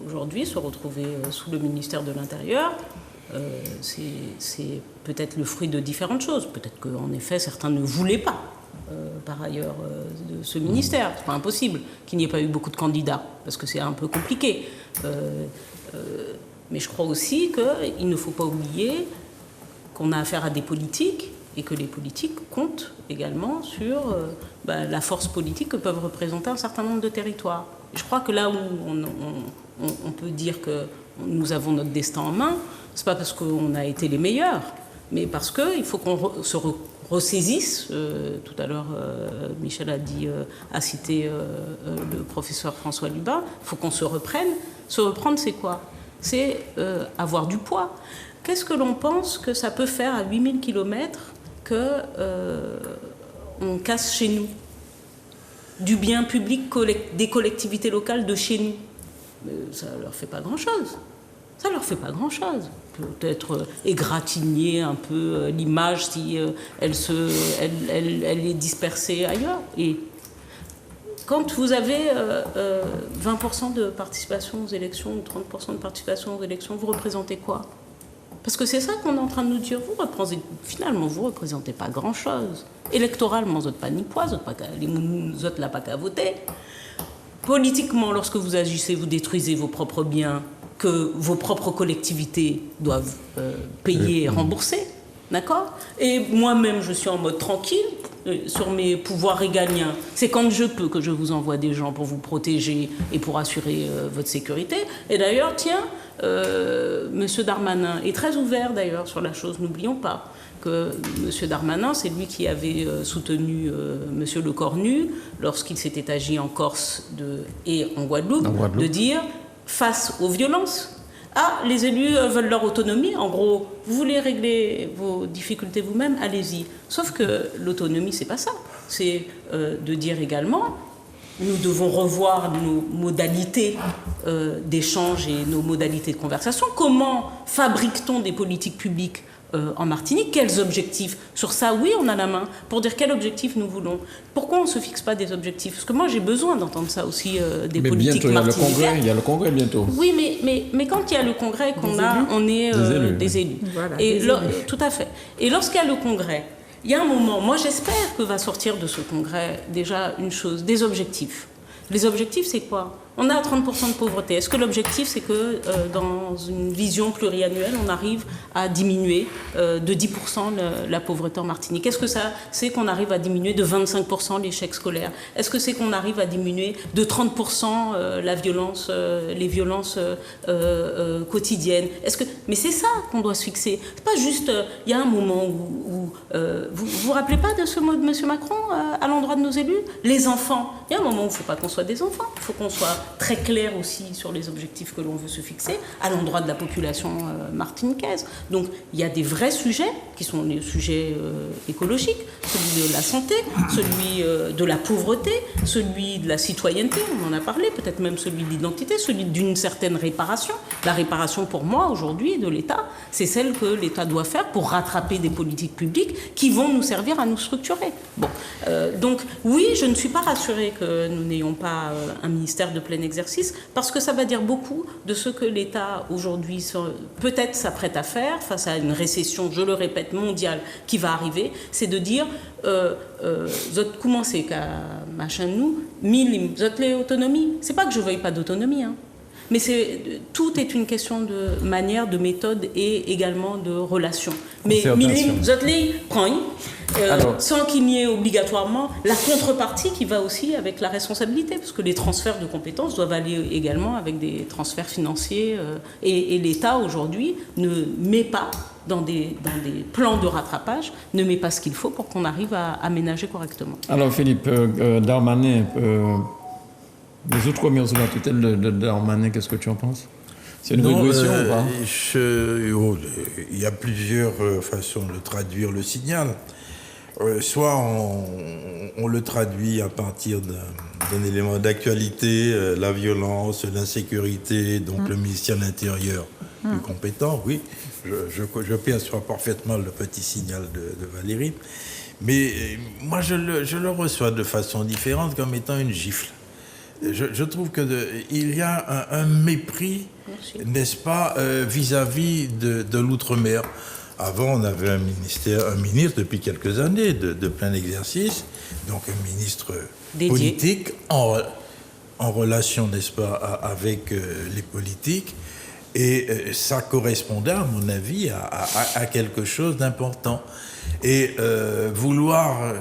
aujourd'hui, se retrouver sous le ministère de l'Intérieur, c'est peut-être le fruit de différentes choses. Peut-être qu'en effet, certains ne voulaient pas, par ailleurs, de ce ministère. C'est pas impossible qu'il n'y ait pas eu beaucoup de candidats, parce que c'est un peu compliqué. Mais je crois aussi qu'il ne faut pas oublier qu'on a affaire à des politiques et que les politiques comptent également sur la force politique que peuvent représenter un certain nombre de territoires. Et je crois que là où on peut dire que nous avons notre destin en main, c'est pas parce qu'on a été les meilleurs, mais parce qu'il faut qu'on se ressaisisse. Tout à l'heure, Michel a cité le professeur François Lubin. Il faut qu'on se reprenne. Se reprendre, c'est quoi? C'est avoir du poids. Qu'est-ce que l'on pense que ça peut faire à 8000 km qu'on casse chez nous du bien public des collectivités locales de chez nous? Ça ne leur fait pas grand-chose. Ça ne leur fait pas grand-chose. Peut-être égratigner un peu l'image si elle est dispersée ailleurs. Et quand vous avez 20% de participation aux élections ou 30% de participation aux élections, vous représentez quoi? Parce que c'est ça qu'on est en train de nous dire. Finalement, vous ne représentez pas grand-chose. Électoralement, vous n'êtes pas ni poids, vous n'êtes là pas qu'à voter. Politiquement, lorsque vous agissez, vous détruisez vos propres biens que vos propres collectivités doivent payer et rembourser. D'accord? Et moi-même, je suis en mode tranquille sur mes pouvoirs régaliens. C'est quand je peux que je vous envoie des gens pour vous protéger et pour assurer votre sécurité. Et d'ailleurs, tiens, M. Darmanin est très ouvert d'ailleurs sur la chose. N'oublions pas que M. Darmanin, c'est lui qui avait soutenu M. Lecornu lorsqu'il s'était agi en Corse et en Guadeloupe, de dire, face aux violences, les élus veulent leur autonomie. En gros, vous voulez régler vos difficultés vous-même, allez-y. Sauf que l'autonomie, c'est pas ça. C'est de dire également, nous devons revoir nos modalités d'échange et nos modalités de conversation. Comment fabrique-t-on des politiques publiques en Martinique? Quels objectifs? Sur ça, oui, on a la main pour dire quel objectif nous voulons. Pourquoi on ne se fixe pas des objectifs? Parce que moi, j'ai besoin d'entendre ça aussi des politiques martiniquais. Il y a le congrès bientôt. Oui, mais quand il y a le congrès on est des élus. Voilà, tout à fait. Et lorsqu'il y a le congrès, il y a un moment, moi j'espère que va sortir de ce congrès déjà une chose, des objectifs. Les objectifs, c'est quoi? On a 30% de pauvreté. Est-ce que l'objectif, c'est que dans une vision pluriannuelle, on arrive à diminuer de 10% la pauvreté en Martinique? Est-ce que ça, c'est qu'on arrive à diminuer de 25% l'échec scolaire? Est-ce que c'est qu'on arrive à diminuer de 30% les violences quotidiennes? Mais c'est ça qu'on doit se fixer. C'est pas juste, il y a un moment où vous vous rappelez pas de ce mot de M. Macron à l'endroit de nos élus? Les enfants. Il y a un moment où il ne faut pas qu'on soit des enfants. Il faut qu'on soit très clair aussi sur les objectifs que l'on veut se fixer à l'endroit de la population martiniquaise. Donc il y a des vrais sujets qui sont les sujets écologiques, celui de la santé, celui de la pauvreté, celui de la citoyenneté, on en a parlé, peut-être même celui de l'identité, celui d'une certaine réparation. La réparation pour moi aujourd'hui de l'État, c'est celle que l'État doit faire pour rattraper des politiques publiques qui vont nous servir à nous structurer. Bon, donc oui, je ne suis pas rassurée que nous n'ayons pas un ministère de plein exercice, parce que ça va dire beaucoup de ce que l'État aujourd'hui peut-être s'apprête à faire face à une récession, je le répète, mondiale qui va arriver, c'est de dire zot commencez qu'à machin nous, milim, zot les autonomies. C'est pas que je veuille pas d'autonomie, hein. Mais tout est une question de manière, de méthode et également de relation. Mais milim, zot les prend sans qu'il n'y ait obligatoirement la contrepartie qui va aussi avec la responsabilité, parce que les transferts de compétences doivent aller également avec des transferts financiers. Et l'État, aujourd'hui, ne met pas, dans des plans de rattrapage, ne met pas ce qu'il faut pour qu'on arrive à aménager correctement. Alors Philippe, Darmanin, les Outre-mer sous la tutelle de Darmanin, qu'est-ce que tu en penses? C'est une régression ou pas? Il y a plusieurs façons de traduire le signal. Soit on le traduit à partir d'un élément d'actualité, la violence, l'insécurité, donc le ministère de l'Intérieur plus compétent, oui. Je perçois parfaitement le petit signal de Valérie. Mais moi, je le reçois de façon différente comme étant une gifle. Je trouve qu'il y a un mépris, n'est-ce pas, vis-à-vis de l'outre-mer. Avant, on avait un ministre depuis quelques années de plein exercice, donc un ministre dédié, politique en relation, n'est-ce pas, avec les politiques. Et ça correspondait, à mon avis, à quelque chose d'important. Et vouloir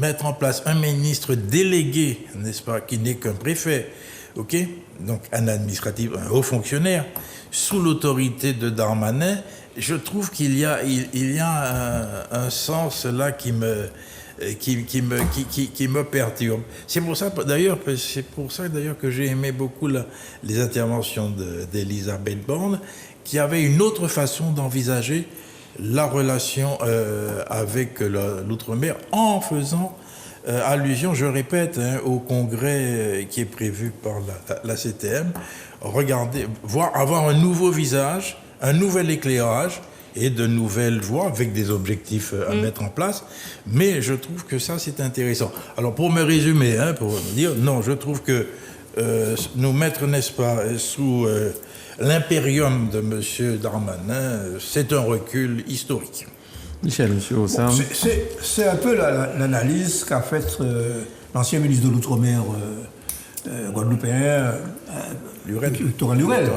mettre en place un ministre délégué, n'est-ce pas, qui n'est qu'un préfet, ok, donc un administratif, un haut fonctionnaire, sous l'autorité de Darmanin, je trouve qu'il y a un sens là qui me perturbe. C'est pour ça d'ailleurs que j'ai aimé beaucoup les interventions d'Elisabeth Borne, qui avait une autre façon d'envisager la relation avec l'outre-mer, en faisant allusion, je répète, au congrès qui est prévu par la CTM, avoir un nouveau visage, un nouvel éclairage et de nouvelles voies avec des objectifs à mettre en place. Mais je trouve que ça, c'est intéressant. Alors, pour me résumer, pour me dire, non, je trouve que nous mettre, n'est-ce pas, sous l'impérium de M. Darmanin, c'est un recul historique. Michel, M. Hossam. C'est un peu l'analyse qu'a faite l'ancien ministre de l'Outre-mer guadeloupéen, Victor Lurel.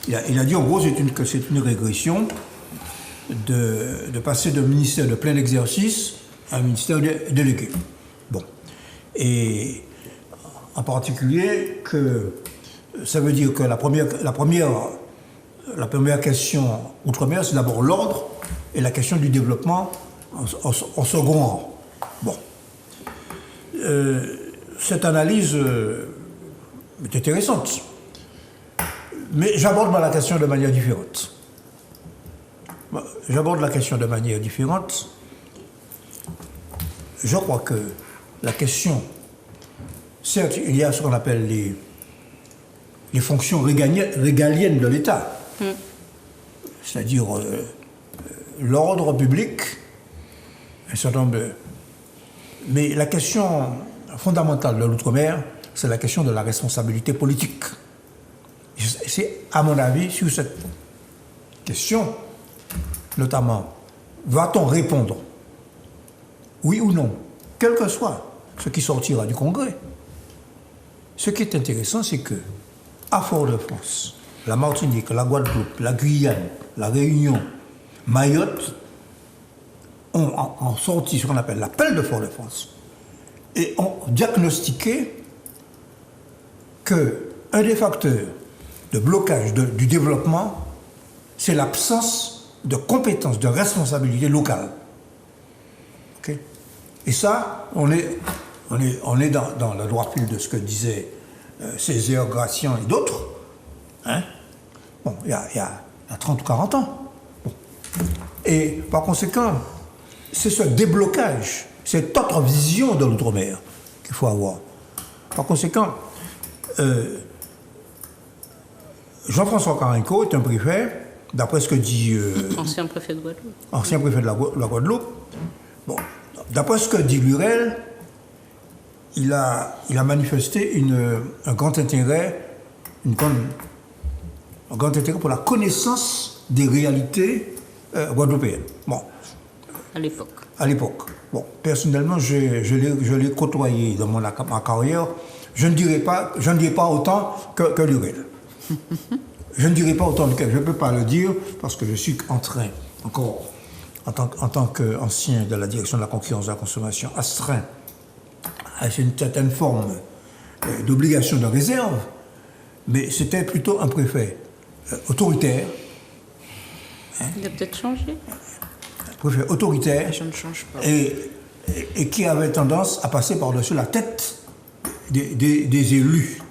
Il a dit en gros que c'est une régression de passer d'un ministère de plein exercice à un ministère délégué. Bon. Et en particulier que ça veut dire que la première question outre-mer, c'est d'abord l'ordre et la question du développement en second rang. Bon. Cette analyse est intéressante. Mais j'aborde la question de manière différente. Je crois que la question, certes, il y a ce qu'on appelle les fonctions régaliennes de l'État, c'est-à-dire l'ordre public, un certain nombre de... Mais la question fondamentale de l'outre-mer, c'est la question de la responsabilité politique. C'est, à mon avis, sur cette question, notamment, va-t-on répondre, oui ou non, quel que soit ce qui sortira du Congrès. Ce qui est intéressant, c'est que, à Fort-de-France, la Martinique, la Guadeloupe, la Guyane, la Réunion, Mayotte, ont sorti ce qu'on appelle l'appel de Fort-de-France et ont diagnostiqué qu'un des facteurs de blocage du développement, c'est l'absence de compétences, de responsabilité locale. Okay? Et ça, on est dans le droit fil de ce que disaient Césaire, Gratien et d'autres. Hein? Bon, il y a 30 ou 40 ans. Bon. Et par conséquent, c'est ce déblocage, cette autre vision de l'outre-mer qu'il faut avoir. Par conséquent, Jean-François Carenco est un préfet, d'après ce que dit... ancien préfet de Guadeloupe. Ancien préfet de la Guadeloupe. Bon, d'après ce que dit Lurel, il a manifesté un grand intérêt pour la connaissance des réalités guadeloupéennes. Bon. À l'époque. Bon, personnellement, je l'ai côtoyé dans ma carrière. Je ne dirais pas autant que Lurel. Je ne dirais pas autant que je ne peux pas le dire parce que je suis en train, encore en tant qu'ancien de la direction de la concurrence et de la consommation, astreint à une certaine forme d'obligation de réserve, mais c'était plutôt un préfet autoritaire. Il a peut-être changé. Un préfet autoritaire. Je ne change pas. Et qui avait tendance à passer par-dessus la tête des élus.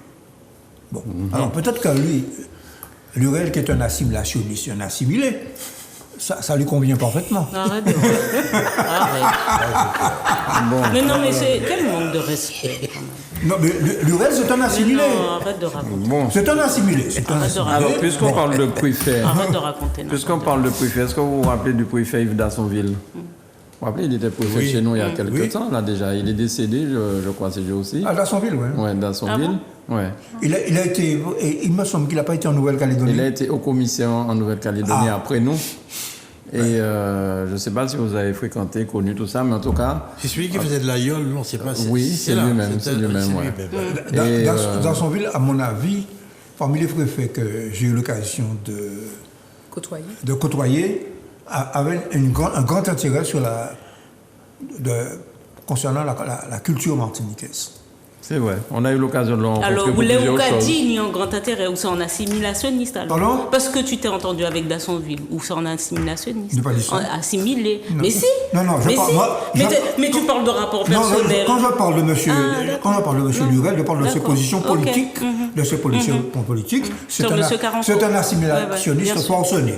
Bon. Alors peut-être que Lurel, qui est un assimilationniste, un assimilé, ça lui convient parfaitement. Arrête. Arrête. Bon. Mais non, mais c'est quel manque de respect quand même. Non, mais Lurel, c'est un assimilé. Non, arrête de raconter. Bon. C'est un assimilé. C'est un Arrête de assimilé. Alors, puisqu'on parle de préfet, Arrête de raconter. puisqu'on parle de préfet, est-ce que vous vous rappelez du préfet Yves Dassonville? Vous vous rappelez, il était préfet Oui. chez nous il y a quelques Oui. temps, là déjà. Il est décédé, je crois, ces jours aussi. À Dassonville, oui. Ouais, Dassonville. Ouais. Il a été. Et il me semble qu'il n'a pas été en Nouvelle-Calédonie. Il a été au commissaire en Nouvelle-Calédonie après nous. Et je ne sais pas si vous avez fréquenté, connu tout ça, mais en tout cas. C'est celui qui faisait de la yole, non, c'est pas. Oui, c'est là, lui-même, c'est lui-même, ouais. Et, Dassonville, à mon avis, parmi les préfets que j'ai eu l'occasion de côtoyer, avait un grand intérêt sur concernant la culture martiniquaise. C'est vrai, on a eu l'occasion de le rencontrer Alors, pour vous l'avez plusieurs choses. dit, ni en grand intérêt, ou c'est en assimilationniste alors? Pardon? Parce que tu t'es entendu avec Dassonville, ou c'est en assimilationniste? Je n'ai pas dit ça. Assimilé. Non. Mais si. Non, je mais parle- si. moi, Mais tu parles de rapport Non, personnel. quand je parle de monsieur, d'accord. quand je parle de monsieur Non. Lurel, je parle de ses D'accord. positions Ok. politiques, Mhm. de ses positions politiques. Sur monsieur Carenco. C'est un Ouais, assimilationniste bien sûr. forcené.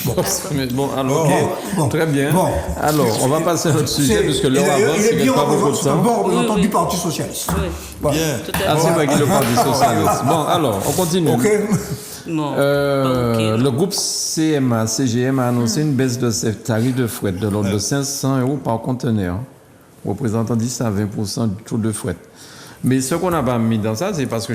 Bon. Mais bon, alors, Bon. très bien. Bon. Alors, on va passer à notre sujet, puisque Et l'heure d'ailleurs, avance, il est il bien reste pas beaucoup de représentant, temps. bon représentant Oui, oui. du Parti Socialiste. Oui, Voilà. Bien. tout à fait. Ah, c'est vrai qu'il est parti socialiste. Bon, alors, on continue. Ok. Non. Le Ok. groupe CGM a annoncé une baisse de ses tarifs de fret de l'ordre de 500 € par conteneur, représentant 10 à 20% du taux de fret. Mais ce qu'on n'a pas mis dans ça, c'est parce que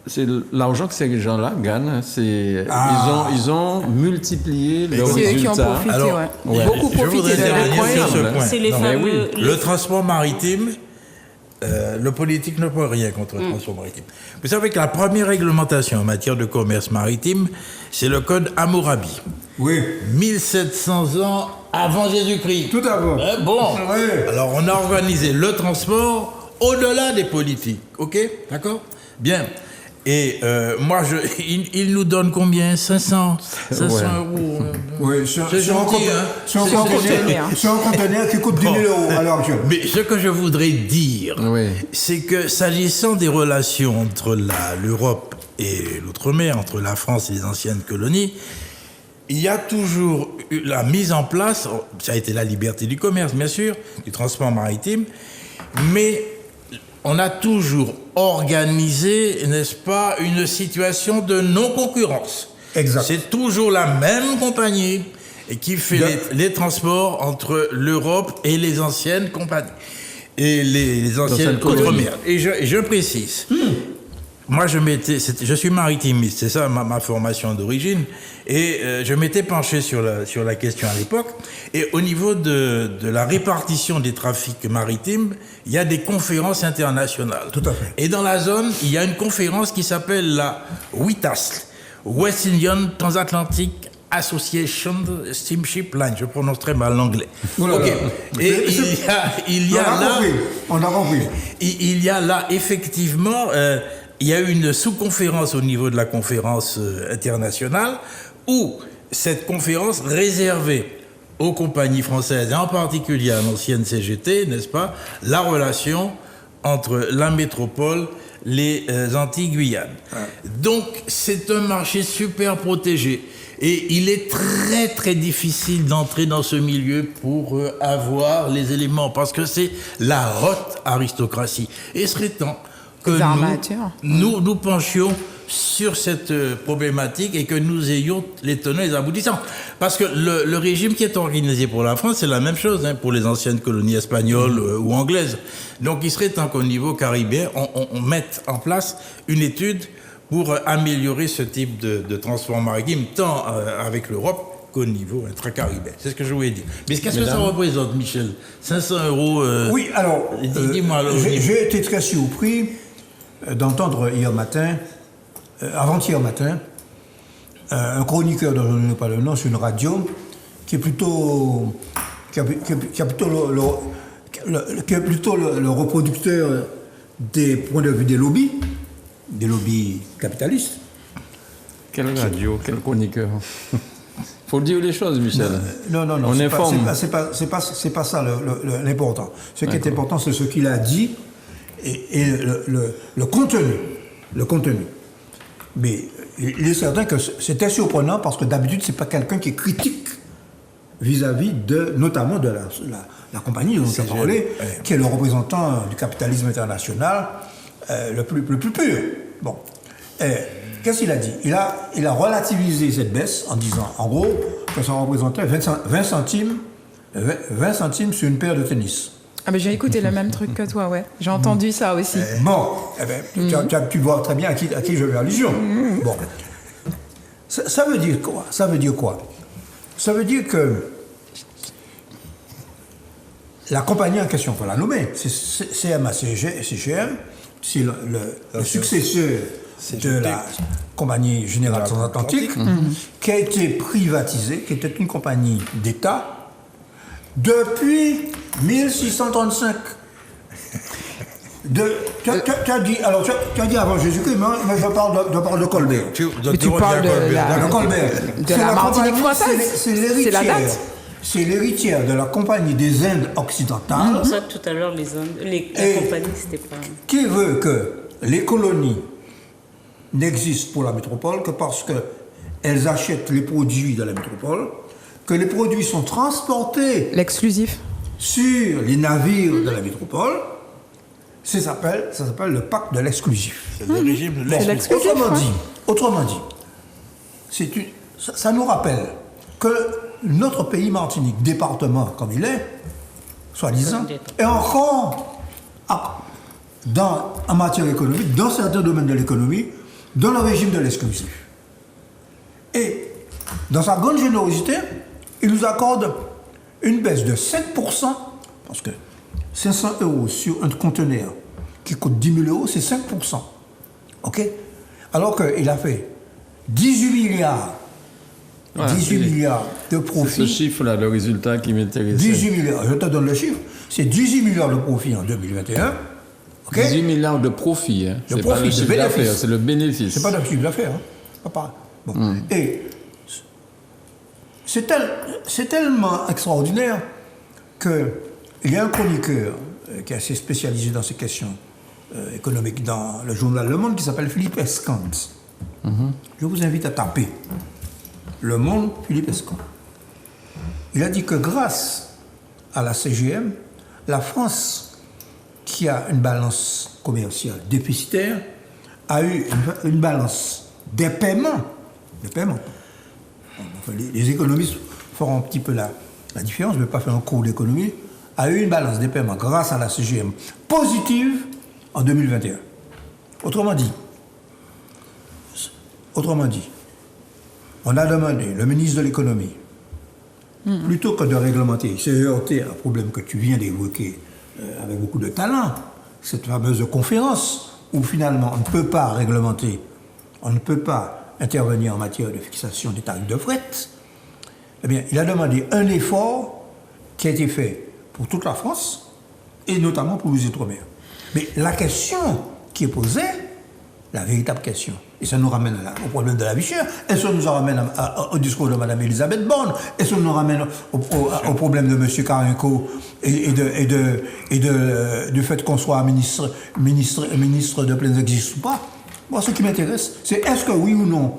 c'est l'argent que ces gens-là gagnent. Ils ont multiplié leurs C'est eux qui ont résultats. profité, Alors, ouais. Beaucoup je voudrais profité de intervenir sur ce incroyable. point. C'est les Non, fameux. oui. Le transport maritime, le politique ne peut rien contre le transport maritime. Vous savez que la première réglementation en matière de commerce maritime, c'est le code Hammurabi. Oui. 1700 ans avant Jésus-Christ. Tout à fait. Bon. Oui. Alors, on a organisé le transport au-delà des politiques. OK? D'accord? Bien. Et moi, il nous donne combien? 500 Ouais. euros. Oui, C'est gentil, hein? C'est un C'est- conteneur qui coûte 10 000 € à l'heure actuelle. Mais ce que je voudrais dire, Oui. c'est que s'agissant des relations entre l'Europe et l'outre-mer, entre la France et les anciennes colonies, il y a toujours eu la mise en place, ça a été la liberté du commerce, bien sûr, du transport maritime, mais on a toujours organisé, n'est-ce pas, une situation de non-concurrence. Exact. C'est toujours la même compagnie qui fait les transports entre l'Europe et les anciennes compagnies. Et les anciennes colonies. outre-mer. Et je précise. Moi, je suis maritimiste, c'est ça ma formation d'origine, et je m'étais penché sur la question à l'époque. Et au niveau de la répartition des trafics maritimes, il y a des conférences internationales. Tout à fait. Et dans la zone, il y a une conférence qui s'appelle la WITAS, West Indian Transatlantic Association Steamship Line. Je prononce très mal l'anglais. Oula. Ok. Et il y a là. On a compris. Il y a là, effectivement, il y a eu une sous-conférence au niveau de la conférence internationale où cette conférence réservait aux compagnies françaises, et en particulier à l'ancienne CGT, n'est-ce pas, la relation entre la métropole, les Antilles-Guyane. Donc, c'est un marché super protégé. Et il est très très difficile d'entrer dans ce milieu pour avoir les éléments, parce que c'est la haute aristocratie. Et il serait temps que Les armatures. nous penchions sur cette problématique et que nous ayons les tenants et les aboutissants. Parce que le régime qui est organisé pour la France, c'est la même chose pour les anciennes colonies espagnoles ou anglaises. Donc il serait temps qu'au niveau caribéen, on mette en place une étude pour améliorer ce type de transport maritime, tant avec l'Europe qu'au niveau intracaribéen. C'est ce que je voulais dire. Mais qu'est-ce que ça représente, Michel? 500 €. Oui, alors, dis-moi. j'ai été très surpris d'entendre hier matin, avant-hier matin, un chroniqueur dont je ne sais pas le nom sur une radio, qui est plutôt le reproducteur des points de vue des lobbies capitalistes. Quelle radio, quel chroniqueur. Faut dire les choses, Michel. Non, On informe. c'est pas ça l'important. Ce qui est important, c'est ce qu'il a dit et le contenu. Le contenu. Mais il est certain que c'était surprenant parce que d'habitude, c'est pas quelqu'un qui critique vis-à-vis notamment de la compagnie dont on a parlé, qui est le représentant du capitalisme international le plus pur. Bon. Qu'est-ce qu'il a dit? Il a relativisé cette baisse en disant, en gros, que ça représentait 20 centimes sur une paire de tennis. Ah ben j'ai écouté le même truc que toi, ouais. J'ai entendu ça aussi. Bon, tu vois très bien à qui je fais allusion. Bon. Ça veut dire quoi? Ça veut dire quoi? Ça veut dire que la compagnie en question, il faut la nommer, c'est CMA-CGM, c'est le successeur de la compagnie générale transatlantique, qui a été privatisée, qui était une compagnie d'État depuis 1635. Tu as dit avant Jésus-Christ, mais je parle de Colbert. Mais tu parles de Colbert. De la Martinique française. C'est la date. C'est l'héritière de la Compagnie des Indes occidentales. C'est pour ça que tout à l'heure, la compagnie, c'était pas... Qui veut que les colonies n'existent pour la métropole que parce qu'elles achètent les produits de la métropole, que les produits sont transportés L'exclusif. sur les navires de la métropole. Ça s'appelle le pacte de l'exclusif. C'est le régime de l'exclusif. Autrement dit, ça nous rappelle que notre pays Martinique, département comme il est, soi-disant, est encore en matière économique, dans certains domaines de l'économie, dans le régime de l'exclusif. Et dans sa grande générosité, il nous accorde une baisse de 7%, parce que 500 € sur un conteneur qui coûte 10 000 €, c'est 5%. OK? Alors qu'il a fait 18 milliards. Voilà, 18 milliards de profits. C'est ce chiffre-là, le résultat qui m'intéresse. 18 milliards, je te donne le chiffre. C'est 18 milliards de profits en 2021. OK? 18 milliards de profit. Hein. De C'est profit, pas le de chiffre bénéfice. d'affaires, c'est le bénéfice. C'est pas de chiffre d'affaires. Hein. Pas pareil. Bon. Et c'est tellement extraordinaire qu'il y a un chroniqueur qui est assez spécialisé dans ces questions économiques dans le journal Le Monde qui s'appelle Philippe Escante. Je vous invite à taper Le Monde, Philippe Escante. Il a dit que grâce à la CGM, la France, qui a une balance commerciale déficitaire, a eu une balance des paiements. Enfin, les économistes feront un petit peu la différence, je ne vais pas faire un cours d'économie, a eu une balance des paiements grâce à la CGM positive en 2021. Autrement dit, on a demandé, le ministre de l'économie, plutôt que de réglementer, il s'est heurté à un problème que tu viens d'évoquer avec beaucoup de talent, cette fameuse conférence où finalement on ne peut pas réglementer, on ne peut pas intervenir en matière de fixation des tarifs de fret. Eh bien, il a demandé un effort qui a été fait pour toute la France et notamment pour les Outre-mer. Mais la question qui est posée, la véritable question, et ça nous ramène au problème de la vie chère, et ça nous ramène au discours de Mme Elisabeth Borne, et ça nous ramène au problème de M. Carinco et du fait qu'on soit ministre de plein exercice ou pas. Moi, ce qui m'intéresse, c'est est-ce que oui ou non,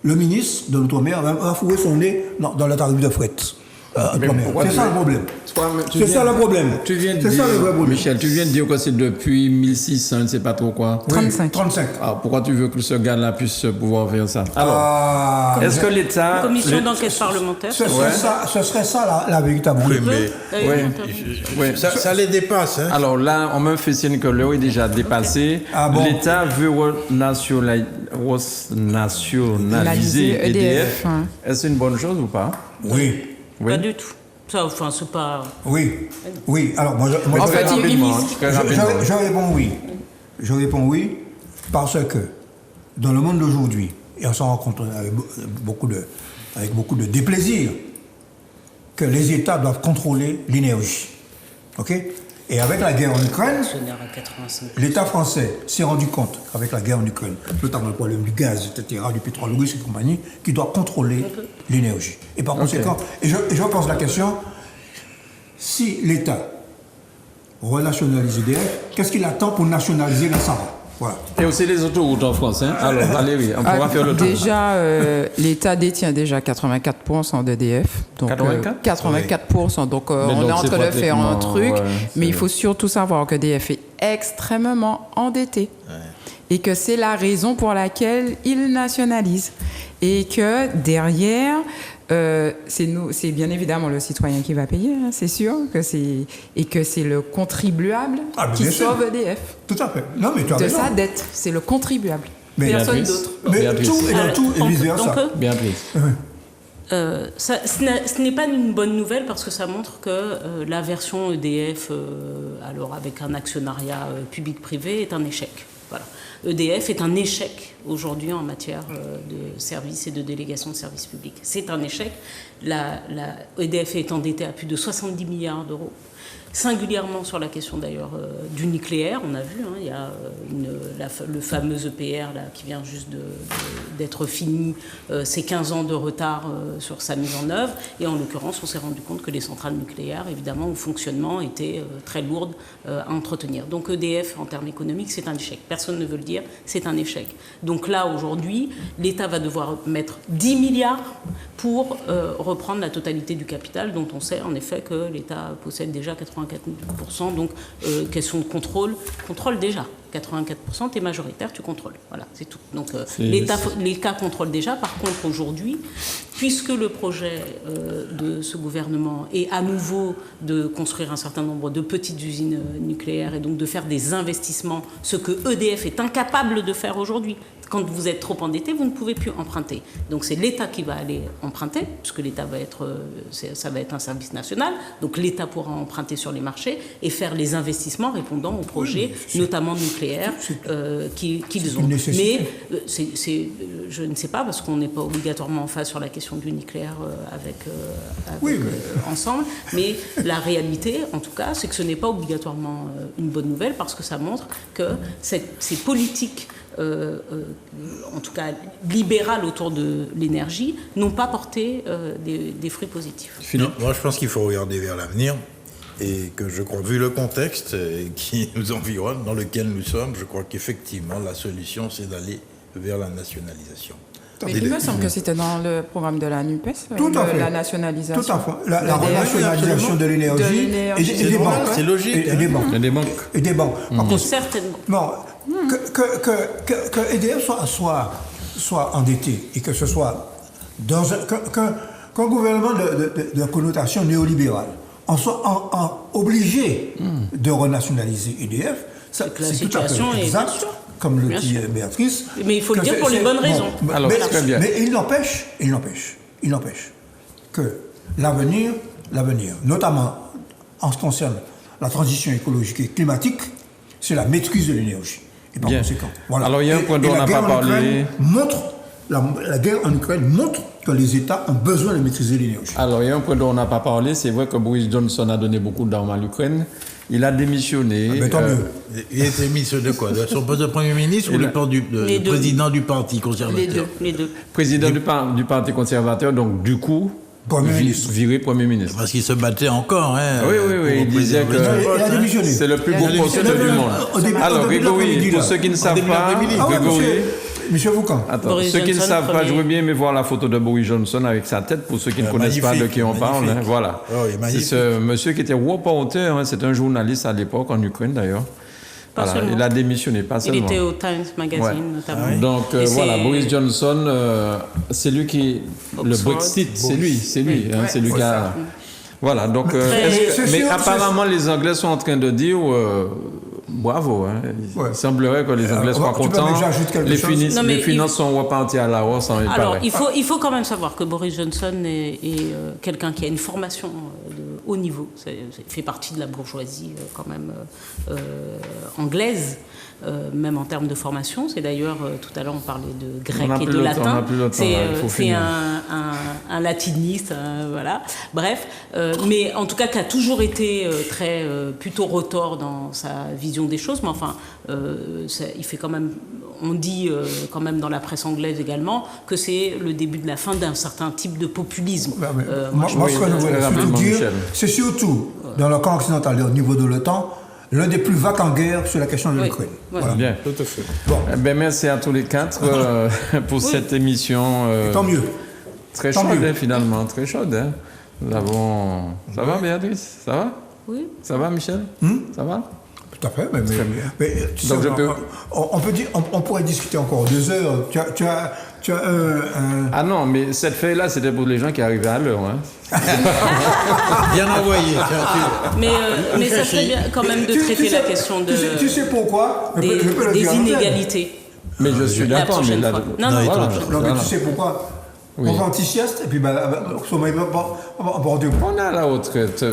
le ministre de l'Outre-mer va fourrer son nez dans le tarif de fret. C'est ça le problème. C'est ça le problème. Tu viens de dire, Michel, tu viens de dire que c'est depuis 1600, je ne sais pas trop quoi. 35. 35. Alors, pourquoi tu veux que ce gars-là puisse pouvoir faire ça? Alors, est-ce que l'État... Commission d'enquête parlementaire. Ce serait ça la véritable Oui, problème. mais ça les dépasse. Hein. Alors là, on me fait signe que l'heure est déjà dépassée. Ah bon? L'État veut renationaliser EDF. hein. Est-ce une bonne chose ou pas? Oui. Pas du tout. Ça, enfin, c'est pas... Oui. Alors, moi, En fait, je réponds oui. Je réponds oui parce que dans le monde d'aujourd'hui, et on s'en rend compte avec beaucoup de déplaisir, que les États doivent contrôler l'énergie. OK? Et avec la guerre en Ukraine, l'État français s'est rendu compte, avec la guerre en Ukraine, notamment le problème du gaz, etc., du pétrole russe et compagnie, qu'il doit contrôler l'énergie. Et par conséquent, et je pose la question, si l'État renationalise EDF, qu'est-ce qu'il attend pour nationaliser la Sahara? Voilà. Et aussi les autoroutes en France. Hein. Alors, Valérie, on pourra faire le tour. Déjà, l'État détient déjà 84% d'EDF. Donc, 84%. Donc, on donc, est en train de faire un truc. ouais, mais il faut surtout savoir que EDF est extrêmement endetté. Ouais. Et que c'est la raison pour laquelle il nationalise. Et que derrière, c'est bien évidemment le citoyen qui va payer, hein, c'est sûr, et que c'est le contribuable qui sauve EDF. Tout à fait. Non, mais tu as de raison. sa dette, c'est le contribuable. Mais personne d'autre. Mais tout et dans tout et vice-versa. Béatrice. Ce n'est pas une bonne nouvelle parce que ça montre que la version EDF, alors avec un actionnariat public-privé, est un échec. Voilà. EDF est un échec aujourd'hui en matière de services et de délégation de services publics. C'est un échec. EDF est endettée à plus de 70 milliards d'euros. Singulièrement sur la question d'ailleurs du nucléaire, on a vu, hein, il y a le fameux EPR là, qui vient juste d'être fini, c'est 15 ans de retard sur sa mise en œuvre, et en l'occurrence on s'est rendu compte que les centrales nucléaires, évidemment, au fonctionnement étaient très lourdes à entretenir. Donc EDF, en termes économiques, c'est un échec. Personne ne veut le dire, c'est un échec. Donc là, aujourd'hui, l'État va devoir mettre 10 milliards pour reprendre la totalité du capital, dont on sait en effet que l'État possède déjà 84%, donc question de contrôle déjà. 84%, tu es majoritaire, tu contrôles. Voilà, c'est tout. Donc l'État contrôle déjà. Par contre, aujourd'hui, puisque le projet de ce gouvernement est à nouveau de construire un certain nombre de petites usines nucléaires et donc de faire des investissements, ce que EDF est incapable de faire aujourd'hui. Quand vous êtes trop endetté, vous ne pouvez plus emprunter. Donc c'est l'État qui va aller emprunter, puisque l'État va être, ça va être un service national. Donc l'État pourra emprunter sur les marchés et faire les investissements répondant aux projets, notamment nucléaires, qu'ils ont. Mais je ne sais pas, parce qu'on n'est pas obligatoirement en phase sur la question du nucléaire ensemble. Mais la réalité, en tout cas, c'est que ce n'est pas obligatoirement une bonne nouvelle, parce que ça montre que ces politiques en tout cas libérales autour de l'énergie, n'ont pas porté des fruits positifs. Non, moi, je pense qu'il faut regarder vers l'avenir et que je crois, vu le contexte qui nous environne, dans lequel nous sommes, je crois qu'effectivement, la solution, c'est d'aller vers la nationalisation. Mais il me semble que c'était dans le programme de la NUPES, la nationalisation. Tout à fait. La renationalisation de l'énergie et des banques. C'est logique. Et des banques. Certainement. Bon, que EDF soit endetté et que ce soit dans qu'un gouvernement de connotation néolibérale on soit obligé de renationaliser EDF, c'est tout à fait exact, comme le dit Béatrice. Mais il faut le dire pour les bonnes raisons. Mais il n'empêche que l'avenir, notamment en ce qui concerne la transition écologique et climatique, c'est la maîtrise de l'énergie. Et par conséquent, voilà. Alors il y a un point dont on n'a pas parlé. La guerre en Ukraine montre que les États ont besoin de maîtriser l'énergie. Alors il y a un point dont on n'a pas parlé. C'est vrai que Boris Johnson a donné beaucoup d'armes à l'Ukraine. Il a démissionné. Tant mieux. Il a été démissionné de quoi? De son poste de Premier ministre ou le président du Parti conservateur? Les deux. Président du Parti conservateur, donc du coup, viré Premier ministre. Parce qu'il se battait encore. Hein, oui, il disait que c'est le plus beau poste du monde. Alors, Grégory, pour ceux qui ne savent pas, Monsieur Foucault. Attends, ceux qui ne savent pas, je veux bien mais voir la photo de Boris Johnson avec sa tête, pour ceux qui ne connaissent pas de qui on parle. Hein, voilà. C'est ce monsieur qui était reporter, c'est un journaliste à l'époque, en Ukraine d'ailleurs. Voilà, il a démissionné, pas seulement. Il était au Times Magazine, notamment. Donc voilà, Boris Johnson, c'est lui qui... Le Brexit, c'est lui. C'est lui qui a... Voilà, donc... mais apparemment, les Anglais sont en train de dire... bravo, hein. Il semblerait que les Anglais soient contents. Les finances sont reparties à la hausse. Alors, il faut quand même savoir que Boris Johnson est quelqu'un qui a une formation de haut niveau. Il fait partie de la bourgeoisie quand même anglaise, même en termes de formation. C'est d'ailleurs, tout à l'heure, on parlait de grec et de latin. C'est un latiniste, voilà. Bref, mais en tout cas, qui a toujours été plutôt retors dans sa vision des choses. Mais enfin, il fait quand même... On dit quand même dans la presse anglaise également que c'est le début de la fin d'un certain type de populisme. Moi, ce que je voulais surtout dire, c'est surtout dans le camp occidental, au niveau de l'OTAN, l'un des plus vaques en guerre sur la question de Oui. l'Ukraine. Ouais. Voilà. Bien. Tout à fait. Bon, Eh ben, merci à tous les quatre pour cette émission tant mieux. très Tant chaude, mieux. hein, finalement, très chaude. Hein. Nous avons... Ça va, Béatrice? Ça va? Oui. Ça va, Michel? Ça va? Tout à fait. Mais tu sais, Donc, je peux- on peut dire, on pourrait discuter encore 2 heures. Tu as un... Ah non, mais cette feuille-là, c'était pour les gens qui arrivaient à l'heure. Hein. Bien envoyé. tiens, Mais ça serait bien quand même de traiter la question de, Tu sais pourquoi? Je peux le des dire à l'antenne. inégalités. Mais je suis La d'accord. prochaine mais fois. Non, non, voilà, il est Non, mais voilà. tu sais pourquoi? Oui. On va anti-sieste et puis sommeil bordé. On est à la retraite.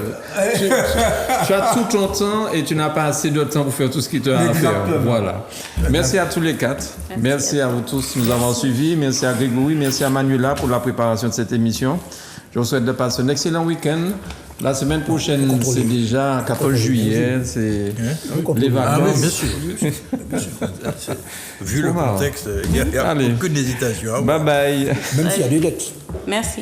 Tu as tout ton temps et tu n'as pas assez de temps pour faire tout ce qui te a à faire. Exactement. Voilà. Merci à tous les quatre. Merci à vous tous de nous avoir suivis. Merci à Grégory, merci à Manuela pour la préparation de cette émission. Je vous souhaite de passer un excellent week-end. La semaine prochaine, c'est déjà 14 juillet. C'est les Ah oui, vacances. bien sûr. Bien sûr. Vu le Wow. contexte, il n'y a Allez. aucune hésitation. Bye bye. Même s'il y a des dettes. Merci.